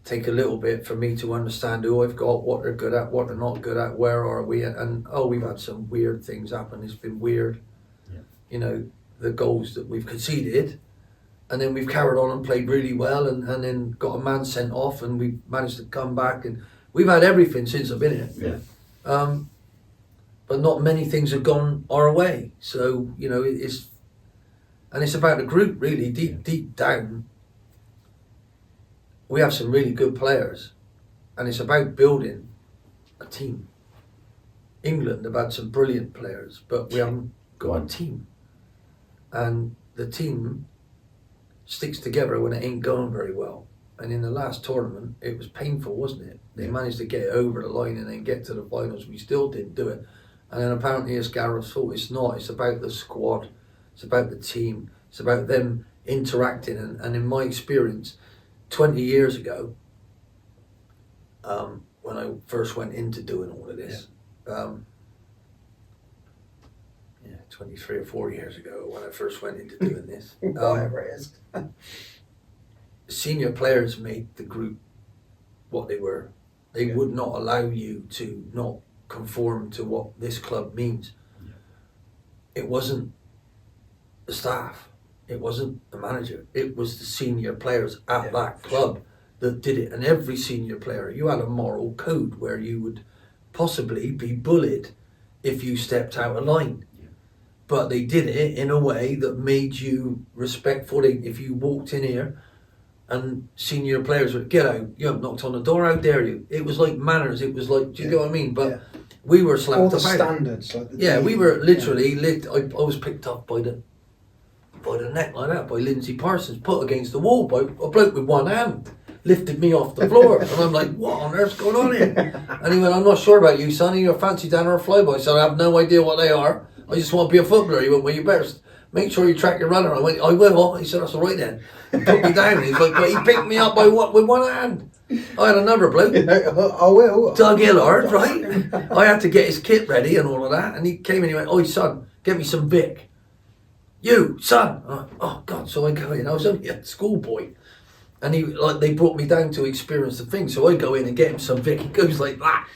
take a little bit for me to understand who I've got, what they're good at, what they're not good at, where are we, and we've had some weird things happen. It's been weird. Yeah. You know, the goals that we've conceded, and then we've carried on and played really well, and then got a man sent off, and we've managed to come back, and we've had everything since I've been here. Yeah. But not many things have gone our way. So, you know, it's about the group really. Deep down, we have some really good players, and it's about building a team. England have had some brilliant players, but we haven't got a team. And the team sticks together when it ain't going very well. And in the last tournament, it was painful, wasn't it? They managed to get it over the line and then get to the finals. We still didn't do it. And then apparently it's Gareth's fault. It's not. It's about the squad. It's about the team. It's about them interacting. And in my experience, 20 years ago, when I first went into doing all of this, 23 or 4 years ago, when I first went into doing this, whatever it is. senior players made the group what they were. They would not allow you to not conform to what this club means. It wasn't the staff. It wasn't the manager. It was the senior players at that club that did it. And every senior player, you had a moral code where you would possibly be bullied if you stepped out of line. But they did it in a way that made you respectful. If you walked in here and senior players would get out, you haven't knocked on the door, how dare you? It was like manners. It was like, do you know what I mean? But we were slapped all the about. standards. Like We were literally I was picked up by the neck like that by Lindsay Parsons, put against the wall by a bloke with one hand, lifted me off the floor. And I'm like, what on earth's going on here? And he went, I'm not sure about you, sonny. You're a fancy down or a flyby. I said, I have no idea what they are. I just want to be a footballer. He went, well, you better make sure you track your runner. I went, I will. He said, that's all right then. He put me down. He's like, but he picked me up with one hand. I had another bloke. I will. Doug Hillard, right? I had to get his kit ready and all of that. And he came in and he went, oi, son, get me some Vic. You, son. I went, oh, God. So I go in. I was only a schoolboy. And they brought me down to experience the thing. So I go in and get him some Vic. He goes like that.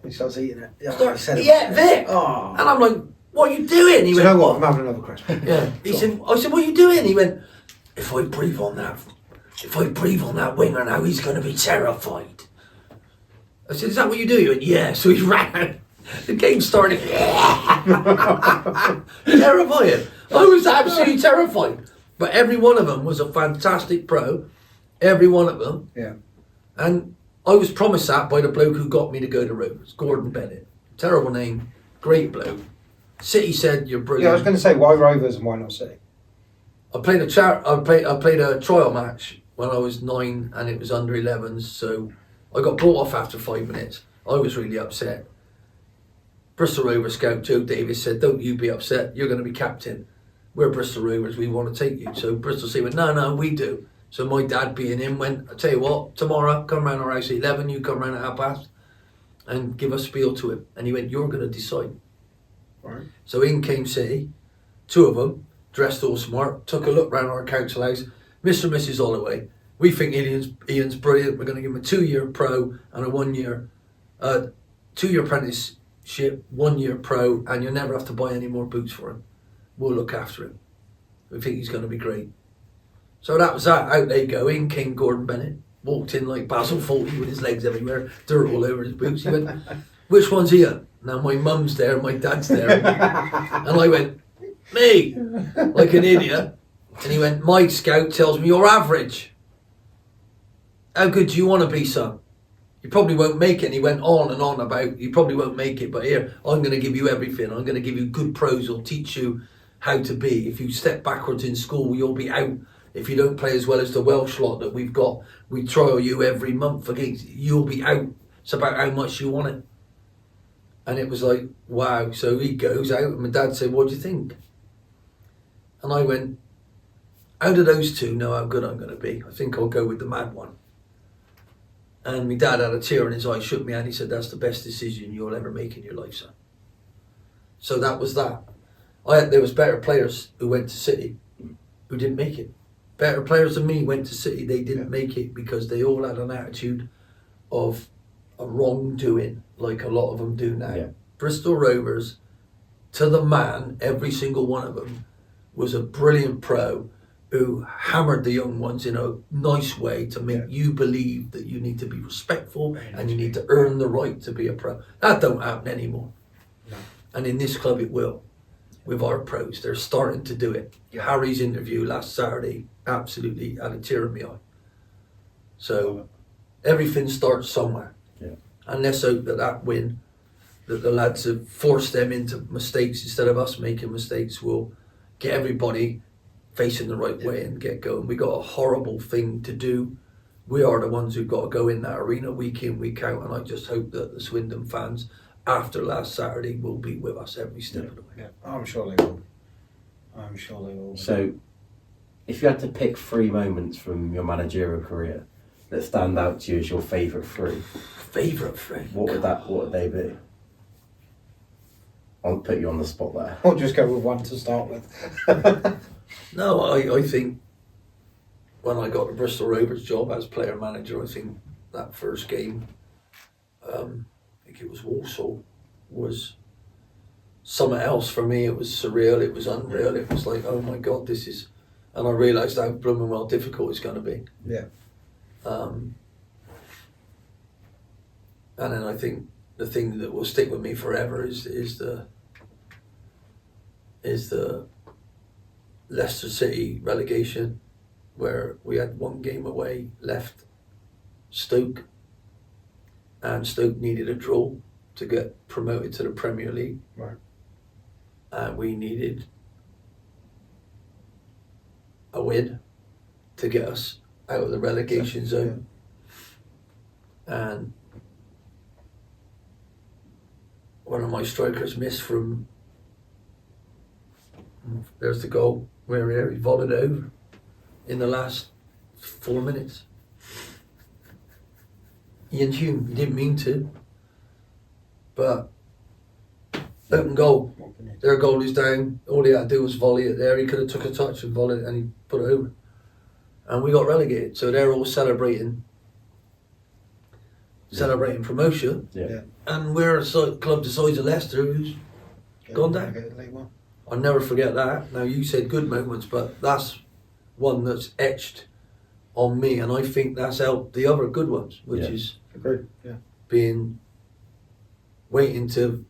He starts eating it. Yeah, Vic. Oh. And I'm like, what are you doing? He You went, know what? I'm having another question. yeah. He said, I said, what are you doing? He went, if I breathe on that winger now, he's going to be terrified. I said, is that what you do? He went, yeah. So he ran. The game started. Terrifying. I was absolutely terrified. But every one of them was a fantastic pro. Every one of them. Yeah. And I was promised that by the bloke who got me to go to Rovers, Gordon Bennett. Terrible name, great bloke. City said, you're brilliant. Yeah, I was going to say, why Rovers and why not City? I played a trial match when I was 9 and it was under 11s, so I got brought off after 5 minutes. I was really upset. Bristol Rovers scout Joe Davis said, don't you be upset, you're going to be captain. we're Bristol Rovers, we want to take you. So Bristol City went, no, we do. So my dad being him went, I tell you what, tomorrow, come round our house at 11, you come round at 1:30 and give a spiel to him. And he went, you're going to decide. Right. So in came City, two of them, dressed all smart, took a look round our council house, Mr. and Mrs. Holloway, we think Ian's brilliant, we're going to give him a 2-year pro and a 1-year, 2-year apprenticeship, 1-year pro, and you'll never have to buy any more boots for him. We'll look after him. We think he's going to be great. So that was that. Out they go. In came Gordon Bennett. Walked in like Basil Fawlty with his legs everywhere, dirt all over his boots. He went, which one's Ian? Now my mum's there, my dad's there. And I went, me, like an idiot. And he went, my scout tells me you're average. How good do you want to be, son? You probably won't make it. And he went on and on about, you probably won't make it, but here, I'm going to give you everything. I'm going to give you good pros. I'll teach you how to be. If you step backwards in school, you'll be out. If you don't play as well as the Welsh lot that we've got, we trial you every month against, you'll be out. It's about how much you want it. And it was like, wow. So he goes out and my dad said, what do you think? And I went, how do those two know how good I'm going to be? I think I'll go with the mad one. And my dad had a tear in his eye, shook me, and he said, that's the best decision you'll ever make in your life, son. So that was that. There was better players who went to City who didn't make it. Better players than me went to City, they didn't make it because they all had an attitude of a wrongdoing, like a lot of them do now. Yeah. Bristol Rovers, to the man, every single one of them was a brilliant pro who hammered the young ones in a nice way to make you believe that you need to be respectful and you need to earn the right to be a pro. That don't happen anymore. No. And in this club it will. With our pros, they're starting to do it. Harry's interview last Saturday absolutely had a tear in my eye. So everything starts somewhere. Yeah. And let's hope that win, that the lads have forced them into mistakes instead of us making mistakes, will get everybody facing the right way and get going. We got a horrible thing to do. We are the ones who've got to go in that arena week in, week out, and I just hope that the Swindon fans after last Saturday will be with us every step of the way. Yeah, I'm sure they will. I'm sure they will. So, if you had to pick 3 moments from your managerial career that stand out to you as your favourite 3, Favourite 3? what would they be? I'll put you on the spot there. I'll just go with one to start with. No, I think when I got the Bristol Rovers job as player manager, I think that first game, I think it was Walsall, was something else for me. It was surreal, it was unreal, it was like, oh my God, this is, and I realised how blooming well difficult it's going to be. Yeah. And then I think the thing that will stick with me forever is the Leicester City relegation, where we had 1 game away left, Stoke, and Stoke needed a draw to get promoted to the Premier League. Right. And we needed a win to get us out of the relegation zone. And one of my strikers missed from, there's the goal, where he volleyed it over in the last 4 minutes. Ian Hume, he didn't mean to, but open goal. Their goal is down. All he had to do was volley it there. He could have took a touch and volleyed it, and he put it over. And we got relegated. So they're all celebrating promotion. Yeah. And we're a club the size of Leicester who's gone down. I'll never forget that. Now, you said good moments, but that's one that's etched on me, and I think that's helped the other good ones, which is Agreed. Yeah. waiting to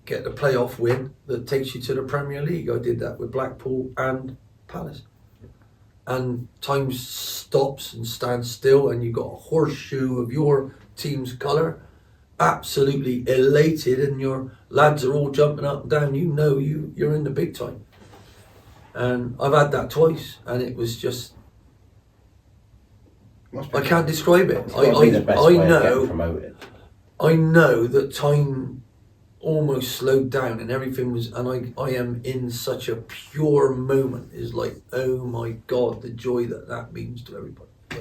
get the playoff win that takes you to the Premier League. I did that with Blackpool and Palace. And time stops and stands still, and you got a horseshoe of your team's colour, absolutely elated, and your lads are all jumping up and down. You know you're in the big time. And I've had that twice, and it was just, I can't describe it. It's got to be the best way of getting promoted. I know that time almost slowed down, and everything was, and I am in such a pure moment. Is like, oh my God, the joy that means to everybody. Yeah.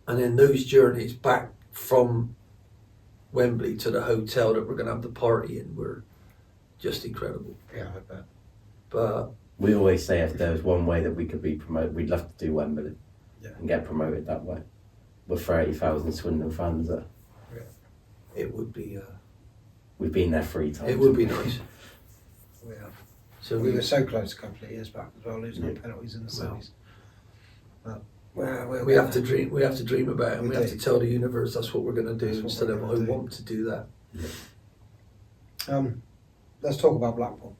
And then those journeys back from Wembley to the hotel that we're going to have the party in were just incredible. Yeah, I bet. But We always say if there was one way that we could be promoted, we'd love to do Wembley and get promoted that way. With 30,000 Swindon fans there. it would be, We've been there 3 times. it would be nice. We have. So We were so close a couple of years back as well, losing on penalties in the Well. semis. we have to dream. We have to dream about it, and We we have do. to tell the universe that's what we're going to do That's what instead we're of I gonna do. want to do that. Let's talk about Blackpool.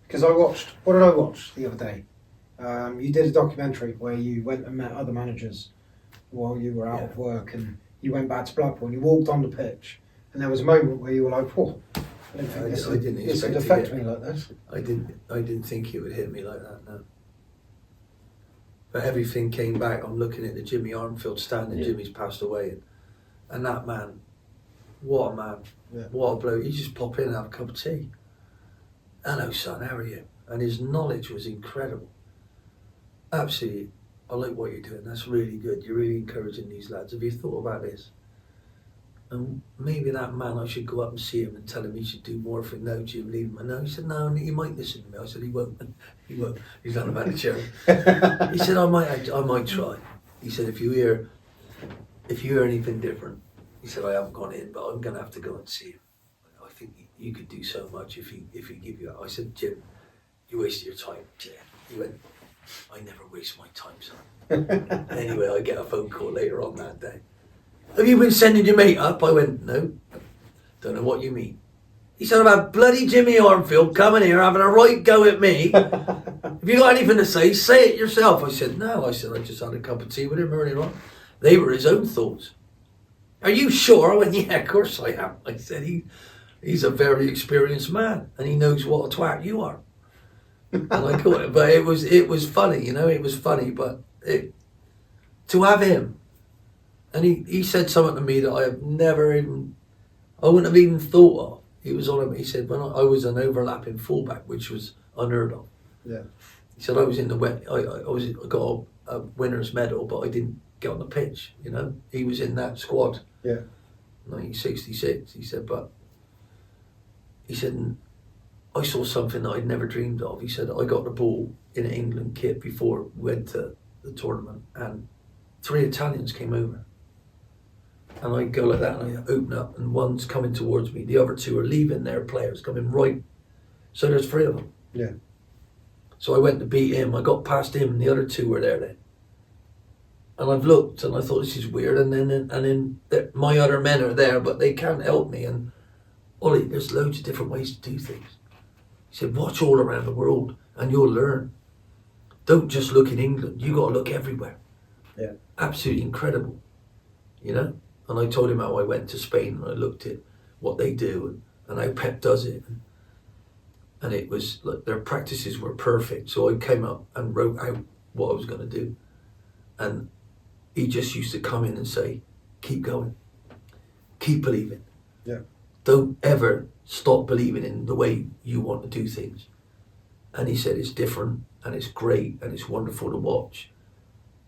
Because what did I watch the other day? You did a documentary where you went and met other managers while you were out of work, and you went back to Blackpool and you walked on the pitch, and there was a moment where you were like, whoa, I didn't think I this didn't would expect to affect get- me like this. I didn't think it would hit me like that. No. But everything came back. I'm looking at the Jimmy Armfield stand, and Yeah. Jimmy's passed away, and that man, what a man, Yeah. what a bloke. You just pop in and have a cup of tea. Hello, son, how are you? And his knowledge was incredible. Absolutely, I like what you're doing. That's really good. You're really encouraging these lads. Have you thought about this? And maybe that man, I should go up and see him and tell him he should do more for him. No, Jim, leave him. And no, he said, no, he might listen to me. I said, he won't. He won't. He's not a manager. He said, I might try. He said, if you hear anything different, he said, I haven't gone in, but I'm going to have to go and see him. I think you could do so much if he give you that. I said, Jim, you wasted your time. Yeah. He went, I never waste my time, son. Anyway, I get a phone call later on that day. Have you been sending your mate up? I went, no. Don't know what you mean. He said about bloody Jimmy Armfield coming here having a right go at me. If you got anything to say it yourself. I said, no. I said, I just had a cup of tea with him earlier on. They were his own thoughts. Are you sure? I went, yeah, of course I am. I said, he's a very experienced man and he knows what a twat you are. And I caught it. But it was funny, you know, it was funny. But to have him, and he said something to me that I wouldn't have even thought of. He was on him. He said, when I was an overlapping fullback, which was unheard of. Yeah. He said, I was in the wet. I got a winner's medal, but I didn't get on the pitch. You know, he was in that squad. Yeah. 1966. He said, I saw something that I'd never dreamed of. He said, I got the ball in an England kit before we went to the tournament, and 3 Italians came over. And I go like that and I open up and one's coming towards me. The other 2 are leaving their players, coming right. So there's 3 of them. Yeah. So I went to beat him. I got past him and the other 2 were there then. And I've looked and I thought this is weird. And then my other men are there, but they can't help me. And Ollie, there's loads of different ways to do things. He said, watch all around the world and you'll learn. Don't just look in England. You got to look everywhere. Yeah. Absolutely incredible. You know? And I told him how I went to Spain and I looked at what they do and how Pep does it. And it was like their practices were perfect. So I came up and wrote out what I was going to do. And he just used to come in and say, keep going. Keep believing. Yeah. Don't ever stop believing in the way you want to do things. And he said it's different and it's great and it's wonderful to watch.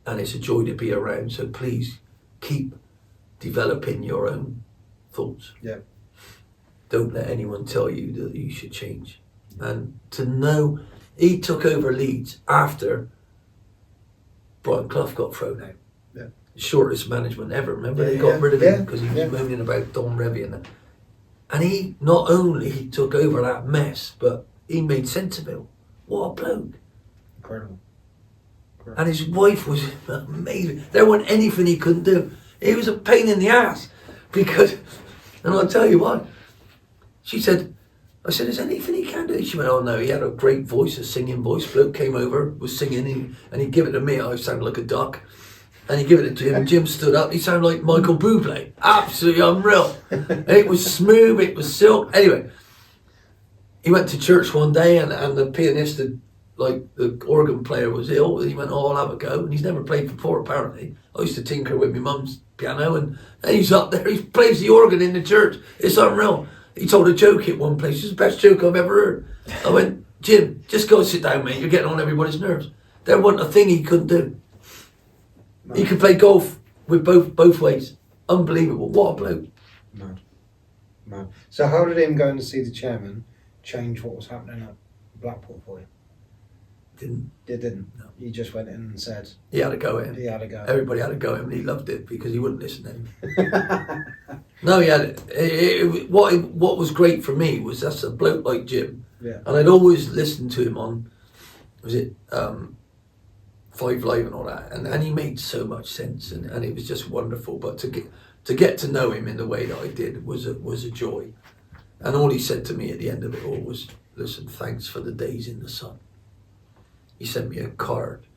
And it's a joy to be around. So please keep developing your own thoughts. Yeah. Don't let anyone tell you that you should change. And to know, he took over Leeds after Brian Clough got thrown out. Yeah. Shortest management ever. Remember, they Yeah, got rid of him yeah, because he was yeah. moaning about Don Revy and that. And he not only took over that mess, but he made sense of it. What a bloke. Incredible. And his wife was amazing. There wasn't anything he couldn't do. He was a pain in the ass because, and I'll tell you what, she said, I said, is there anything he can do? She went, oh no, he had a great voice, a singing voice. Bloke came over, was singing, and he'd give it to me. I sounded like a duck. And he'd give it to him, and Jim stood up. He sounded like Michael Bublé. Absolutely unreal. And it was smooth, it was silk. Anyway, he went to church one day, and the pianist had, like the organ player was ill, and he went, oh, I'll have a go. And he's never played before, apparently. I used to tinker with my mum's piano, and he's up there, he plays the organ in the church. It's unreal. He told a joke at one place. It was the best joke I've ever heard. I went, Jim, just go sit down, mate. You're getting on everybody's nerves. There wasn't a thing he couldn't do. No. He could play golf with both ways. Unbelievable. What a bloke. Mad. So how did him going to see the chairman change what was happening at Blackpool for you? Didn't. It didn't. No. You just went in and said He had a go at him. he had a go. Everybody had a go at him, and he loved it because he wouldn't listen to him. No, he had it. What was great for me was that's a bloke like Jim, Yeah. and I'd always listen to him on, was it Five Live and all that, and he made so much sense, and it was just wonderful. But to get to know him in the way that I did was a joy, and all he said to me at the end of it all was, "Listen, thanks for the days in the sun." He sent me a card.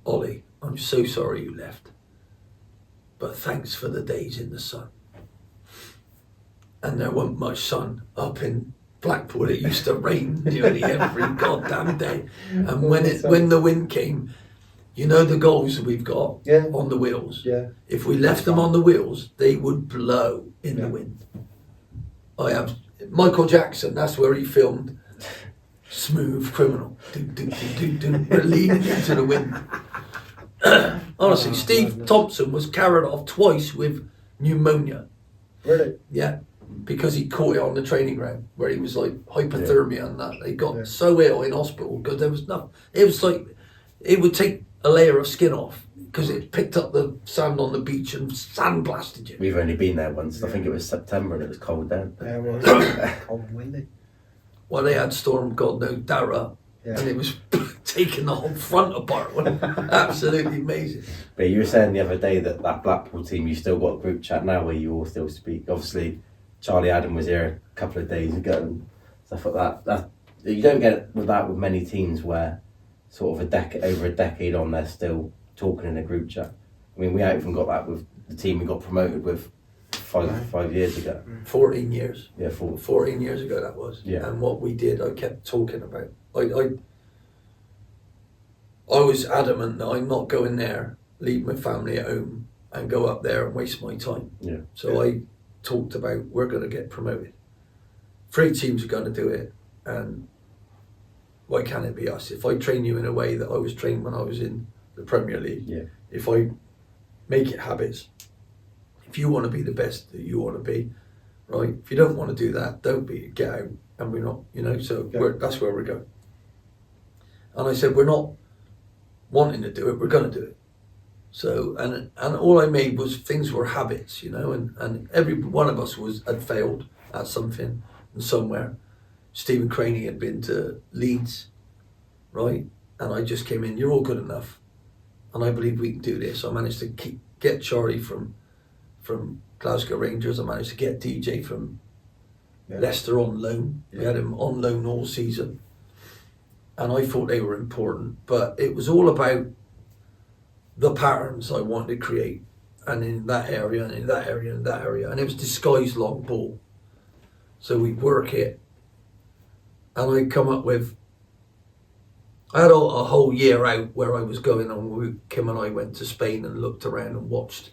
Ollie, I'm so sorry you left, but thanks for the days in the sun. And there wasn't much sun up in Blackpool. It used to rain nearly every goddamn day. And when the wind came, you know the goals that we've got Yeah. on the wheels. Yeah. If we left them on the wheels, they would blow in the wind. I have Michael Jackson. That's where he filmed Smooth Criminal. We're leaning into the wind. Honestly, Steve Thompson was carried off twice with pneumonia. Really? Yeah, because he caught it on the training ground where he was like hypothermia and that. They got so ill in hospital because there was nothing. It was like it would take a layer of skin off because it picked up the sand on the beach and sandblasted you. We've only been there once. I think it was September and it was cold then. Yeah, well, cold and windy. Well, they had Storm God knows Dara, Yeah. and it was taking the whole front apart. Absolutely amazing. But you were saying the other day that Blackpool team, you still got a group chat now where you all still speak. Obviously, Charlie Adam was here a couple of days ago and stuff like that. You don't get it with many teams where sort of over a decade on, they're still talking in a group chat. I mean, we haven't even got that with the team we got promoted with five years ago. 14 years. Yeah, 14 years ago that was. Yeah. And what we did, I kept talking about. I was adamant that I'm not going there, leave my family at home, and go up there and waste my time. Yeah. So I talked about we're going to get promoted. 3 teams are going to do it, and why can't it be us? If I train you in a way that I was trained when I was in the Premier League, if I make it habits, if you want to be the best that you want to be, right? If you don't want to do that, don't be. Get out, and we're not. So that's where we're going. And I said we're not wanting to do it. We're going to do it. So and all I made was things were habits, and every one of us had failed at something and somewhere. Stephen Craney had been to Leeds, right? And I just came in. You're all good enough, and I believe we can do this. I managed to get Charlie from Glasgow Rangers. I managed to get DJ from Leicester on loan. We had him on loan all season. And I thought they were important. But it was all about the patterns I wanted to create. And in that area, and in that area, and that area. And it was disguised long ball. So we'd work it. And I'd come up with... I had a whole year out where I was going on. Kim and I went to Spain and looked around and watched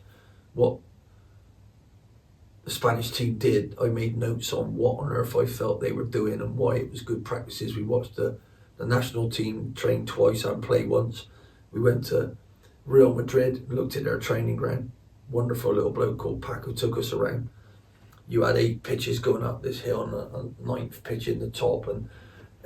what the Spanish team did. I made notes on what on earth I felt they were doing and why it was good practices. We watched the national team train twice and play once. We went to Real Madrid, looked at their training ground. Wonderful little bloke called Paco took us around. You had 8 pitches going up this hill and a 9th pitch in the top, and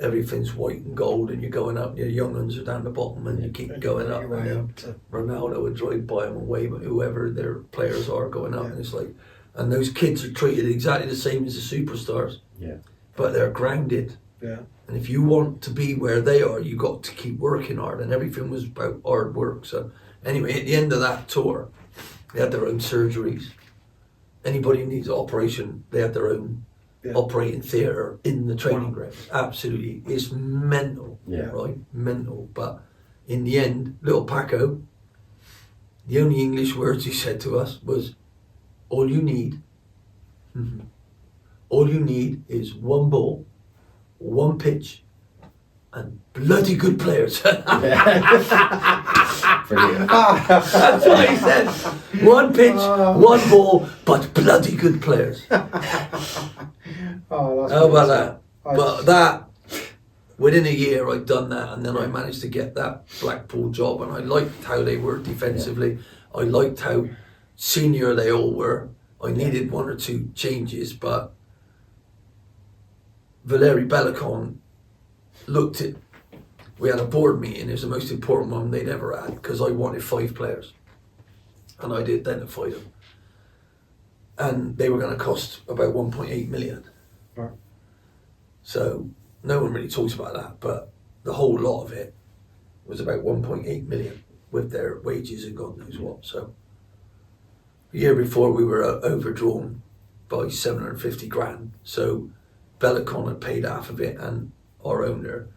everything's white and gold, and you're going up, your young ones are down the bottom, and you keep going up. And Ronaldo would drive by them away, but whoever their players are going up, and it's like, and those kids are treated exactly the same as the superstars. Yeah. But they're grounded. Yeah. And if you want to be where they are, you got to keep working hard, and everything was about hard work. So anyway, at the end of that tour, they had their own surgeries. Anybody who needs an operation, they had their own operating theatre in the training ground. Absolutely. It's mental, right? Mental. But in the end, little Paco, the only English words he said to us was, all you need is one ball, one pitch, and bloody good players. Brilliant. That's what he said. One pitch, one ball, but bloody good players. Oh, that's How about good. that? But that, within a year, I'd done that, and then I managed to get that Blackpool job, and I liked how they were defensively. I liked how senior they all were. I needed one or two changes, but Valeri Bellicon looked at. We had a board meeting. It was the most important one they'd ever had because I wanted 5 players, and I'd identified them, and they were going to cost about 1.8 million. Right. So no one really talks about that, but the whole lot of it was about 1.8 million with their wages and God knows what. So the year before we were overdrawn by 750 grand. So Bellicon had paid half of it, and our owner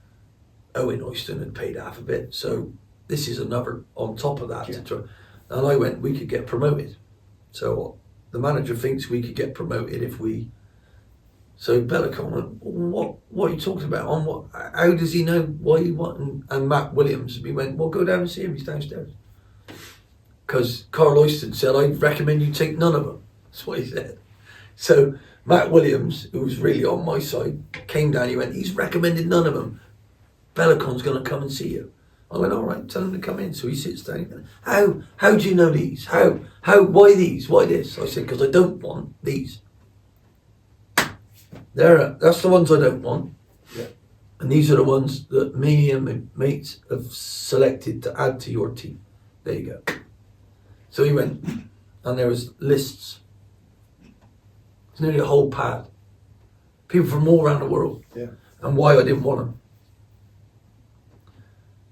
Owen Oyston had paid half of it. So this is another on top of that. And I went, we could get promoted. So the manager thinks we could get promoted if we. So Bellicon went, what are you talking about? On what? How does he know why you want? And Matt Williams, we went, well, go down and see him. He's downstairs. Because Carl Oyston said, I recommend you take none of them. That's what he said. So Matt Williams, who was really on my side, came down. He went, he's recommended none of them. Bellicon's going to come and see you. I went, all right, tell him to come in. So he sits down. He went, how do you know these? Why these? Why this? I said, because I don't want these. That's the ones I don't want. Yeah. And these are the ones that me and my mates have selected to add to your team. There you go. So he went, and there was lists. It's nearly a whole pad. People from all around the world. Yeah. And why I didn't want them.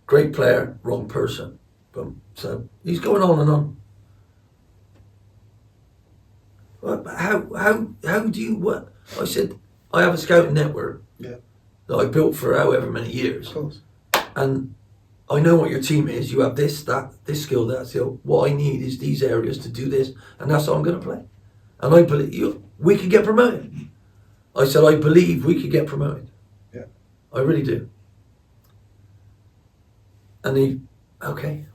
Great player, wrong person. Boom. So he's going on and on. Well, how do you what? I said, I have a scouting network that I built for however many years. Of course. And I know what your team is. You have this skill, that skill. What I need is these areas to do this, and that's how I'm going to play. And I believe we could get promoted. I said, I believe we could get promoted. Yeah. I really do. And he, okay.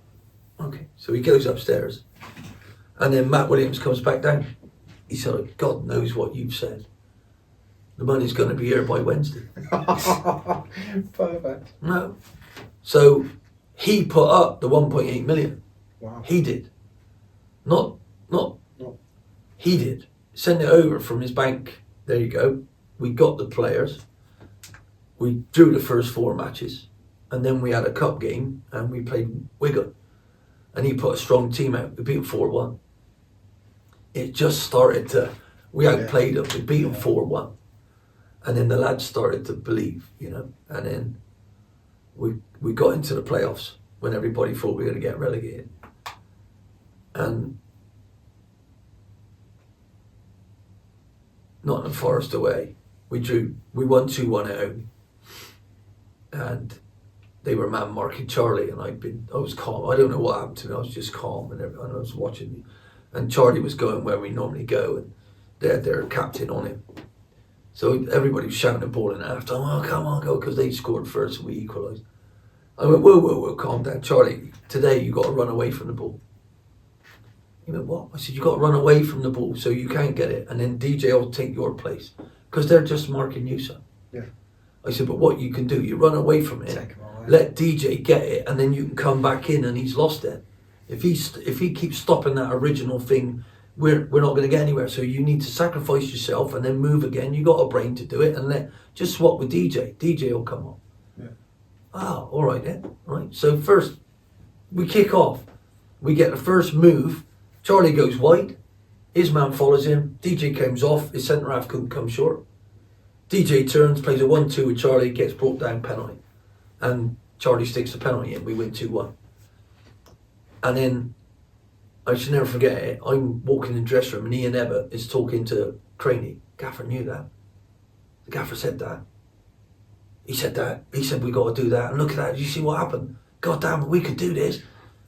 So he goes upstairs, and then Matt Williams comes back down. He said, God knows what you've said. The money's going to be here by Wednesday. Perfect. No. So he put up the 1.8 million. Wow. He did. Not. He did. Send it over from his bank. There you go. We got the players. We drew the first 4 matches. And then we had a cup game and we played Wigan. And he put a strong team out. We beat them 4-1. It just started to, we outplayed them. We beat them 4-1. And then the lads started to believe, And then we got into the playoffs when everybody thought we were going to get relegated. And Nottingham Forest away, we won 2-1 at home. And they were man marking Charlie, and I was calm. I don't know what happened to me. I was just calm, and I was watching. And Charlie was going where we normally go, and they had their captain on him. So everybody was shouting the ball in half time. Oh, come on, go, because they scored first and we equalised. I went, whoa, calm down. Charlie, today you got to run away from the ball. He went, what? I said, you got to run away from the ball so you can't get it, and then DJ will take your place, because they're just marking you, son. Yeah. I said, but what you can do, you run away from it, let DJ get it, and then you can come back in, and he's lost it. If he keeps stopping that original thing, we're not going to get anywhere. So you need to sacrifice yourself and then move again. You got a brain to do it, and just swap with DJ. DJ will come on. Yeah. Ah, all right then. Right. So first we kick off. We get the first move. Charlie goes wide. His man follows him. DJ comes off. His centre half couldn't come short. DJ turns, plays a 1-2 with Charlie, gets brought down penalty, and Charlie sticks the penalty in. We win 2-1. And then, I should never forget it, I'm walking in the dressing room and Ian Ebbott is talking to Craney. Gaffer knew that. The Gaffer said that. He said that. He said, we got to do that. And look at that. Did you see what happened? God damn it, we could do this.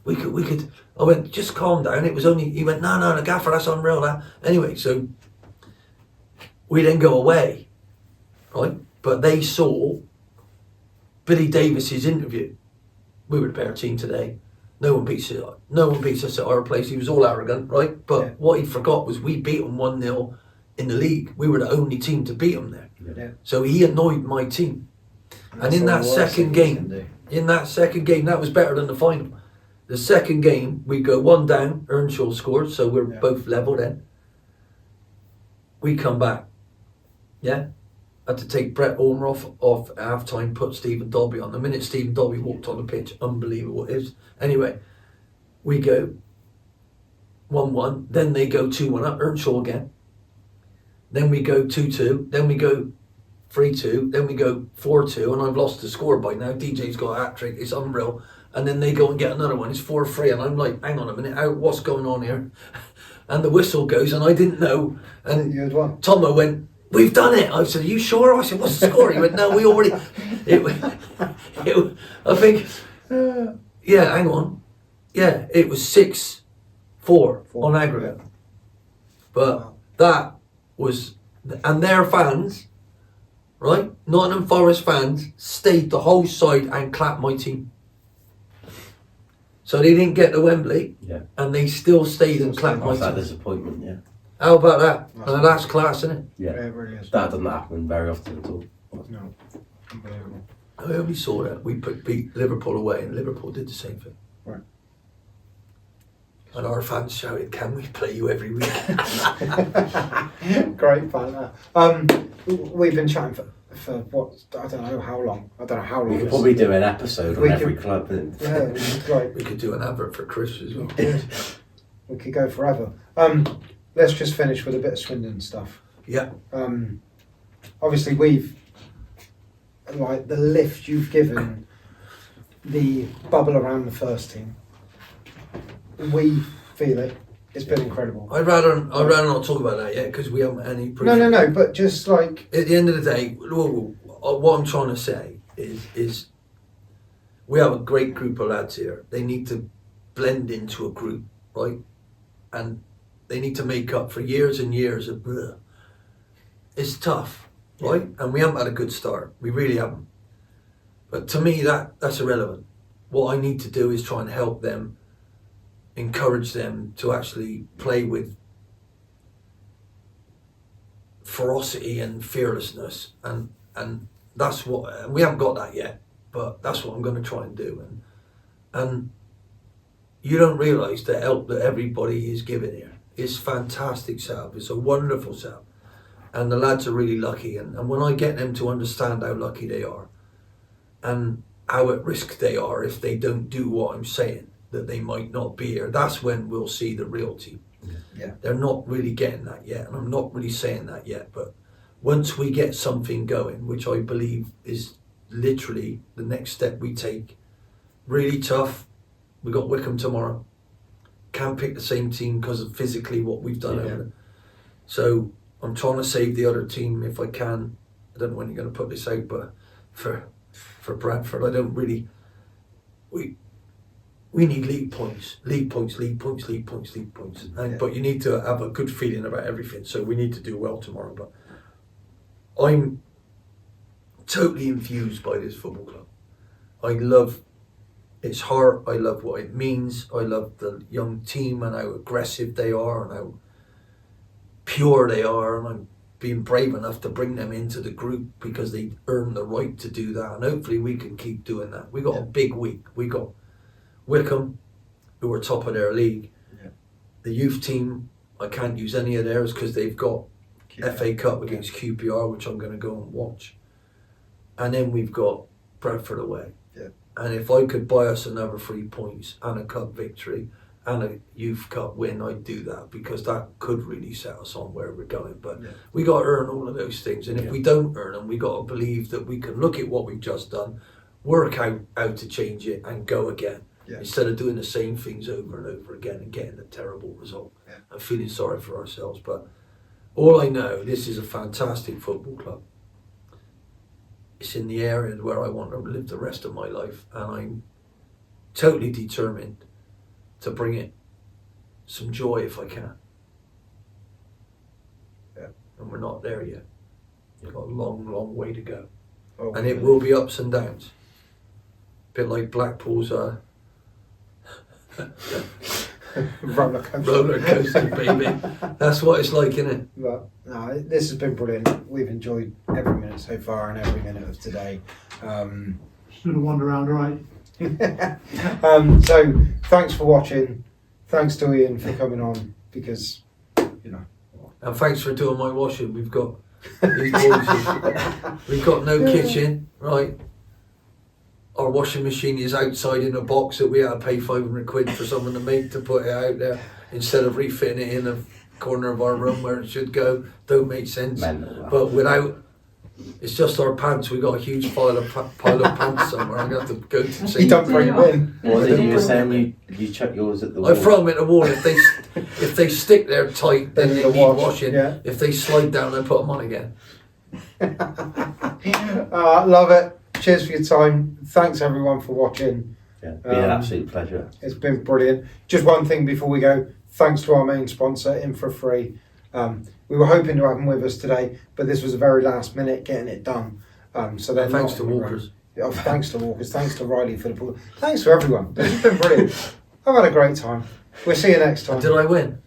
We could. I went, just calm down. It was only, he went, no, the Gaffer, that's unreal. That. Anyway, so we then go away, right? But they saw Billy Davis's interview. We were the better team today. No one beats us at our place. He was all arrogant, right? But what he forgot was we beat him 1-0 in the league. We were the only team to beat them there. Yeah. So he annoyed my team. And in that second game, that was better than the final. The second game, we go 1 down, Earnshaw scored, so we're both level then. We come back. Yeah? Had to take Brett Ormer off at half time, put Stephen Dobby on. The minute Stephen Dobby walked on the pitch, unbelievable it is. Anyway, we go 1-1, then they go 2-1 up, Earnshaw again. Then we go 2-2, then we go 3-2, then we go 4-2, and I've lost the score by now. DJ's got a hat-trick, it's unreal. And then they go and get another one, it's 4-3, and I'm like, hang on a minute, what's going on here? And the whistle goes, and I didn't know. And you as well. Tomo went, we've done it. I said, are you sure? I said, what's the score? He went, no, we already... I think, yeah, hang on. Yeah, it was 6-4 on aggregate. But that was... And their fans, right, Nottingham Forest fans, stayed the whole side and clapped my team. So they didn't get to Wembley, and they still stayed and clapped my That's that team. disappointment, yeah. How about that? Now that's class, isn't it? Yeah, Yeah, it really is. that doesn't happen very often at all. No, unbelievable. I only saw that. We beat Liverpool away, and Liverpool did the same thing. Right. And our fans shouted, "Can we play you every week?" Great fun. We've been chatting for what, I don't know how long. We could probably do an episode We on every could- club. Yeah, like We could do an advert for Chris as well. we could go forever. Let's just finish with a bit of Swindon stuff. Yeah. Obviously, we've like the lift you've given the bubble around the first team. We feel it. It's been incredible. I'd rather not talk about that yet because we haven't any proof. No. But just like At the end of the day, what I'm trying to say is we have a great group of lads here. They need to blend into a group, right? And they need to make up for years and years of bleh. It's tough, right? And we haven't had a good start. We really haven't. But to me, that's irrelevant. What I need to do is try and help them, encourage them to actually play with ferocity and fearlessness, and that's what we haven't got that yet, but that's what I'm going to try and do. And you don't realise the help that everybody is giving here. It's fantastic setup. It's a wonderful setup, and the lads are really lucky. And when I get them to understand how lucky they are, and how at risk they are if they don't do what I'm saying, that they might not be here, that's when we'll see the real team. Yeah. They're not really getting that yet, and I'm not really saying that yet, but once we get something going, which I believe is literally the next step we take, really tough. We got Wickham tomorrow. Can't pick the same team because of physically what we've done over there. So I'm trying to save the other team if I can. I don't know when you're going to put this out, but for Bradford, I don't really. We need league points. But you need to have a good feeling about everything. So we need to do well tomorrow. But I'm totally infused by this football club. I love its heart. I love what it means. I love the young team and how aggressive they are and how pure they are. And I'm being brave enough to bring them into the group because they earn the right to do that. And hopefully we can keep doing that. We got a big week. We got Wickham, who are top of their league. Yeah. The youth team, I can't use any of theirs because they've got FA Cup against QPR, which I'm going to go and watch. And then we've got Bradford away. Yeah. And if I could buy us another 3 points and a cup victory and a youth cup win, I'd do that because that could really set us on where we're going. But we got to earn all of those things. And if we don't earn them, we got to believe that we can look at what we've just done, work out how to change it and go again. Yeah. Instead of doing the same things over and over again and getting a terrible result and feeling sorry for ourselves. But all I know, this is a fantastic football club. It's in the area where I want to live the rest of my life, and I'm totally determined to bring it some joy if I can. Yeah. And we're not there yet. We've got a long, long way to go. Oh, And it will be ups and downs. A bit like Blackpool's Roller coaster. Roller coaster, baby. That's what it's like, isn't it? But no, this has been brilliant. We've enjoyed every minute so far and every minute of today. Still a wander around, right? So thanks for watching. Thanks to Ian for coming on because, you know. And thanks for doing my washing. We've got these boys. We've got no kitchen, right? Our washing machine is outside in a box that we had to pay £500 for someone to make to put it out there instead of refitting it in a corner of our room where it should go. Don't make sense. But without, it's just our pants. We got a huge pile of pants somewhere. I'm gonna have to go to. You don't bring them in. What was it you were saying? You chuck yours at the wall. I throw them at the wall. If they stick there tight, then they need washing. Yeah. If they slide down, I put them on again. Love it. Cheers for your time. Thanks everyone for watching. Yeah, been an absolute pleasure. It's been brilliant. Just one thing before we go. Thanks to our main sponsor, Infra-Free. We were hoping to have them with us today, but this was a very last minute getting it done. So then Thanks to Walkers. Oh, thanks to Walkers. Thanks to Riley for the pool. Thanks to everyone. This has been brilliant. I've had a great time. We'll see you next time. Did I win?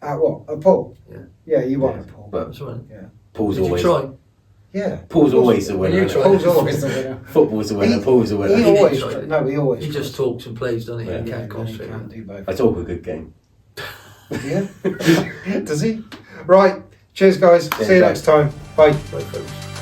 At what? At pool? Yeah. Yeah, you won Yeah, at pool. but That's right. Yeah. Paul's Did you always. try? Yeah. Paul's always the winner. You tried. Paul's always the winner. Football's the winner. Paul's the He winner. didn't always. try it. No, he always. He just talks and plays, doesn't he? Yeah. He Yeah, can't he concentrate. can't do both. I talk a good game. Yeah. Does he? Right. Cheers, guys. See you guys. next time. Bye. Right, folks.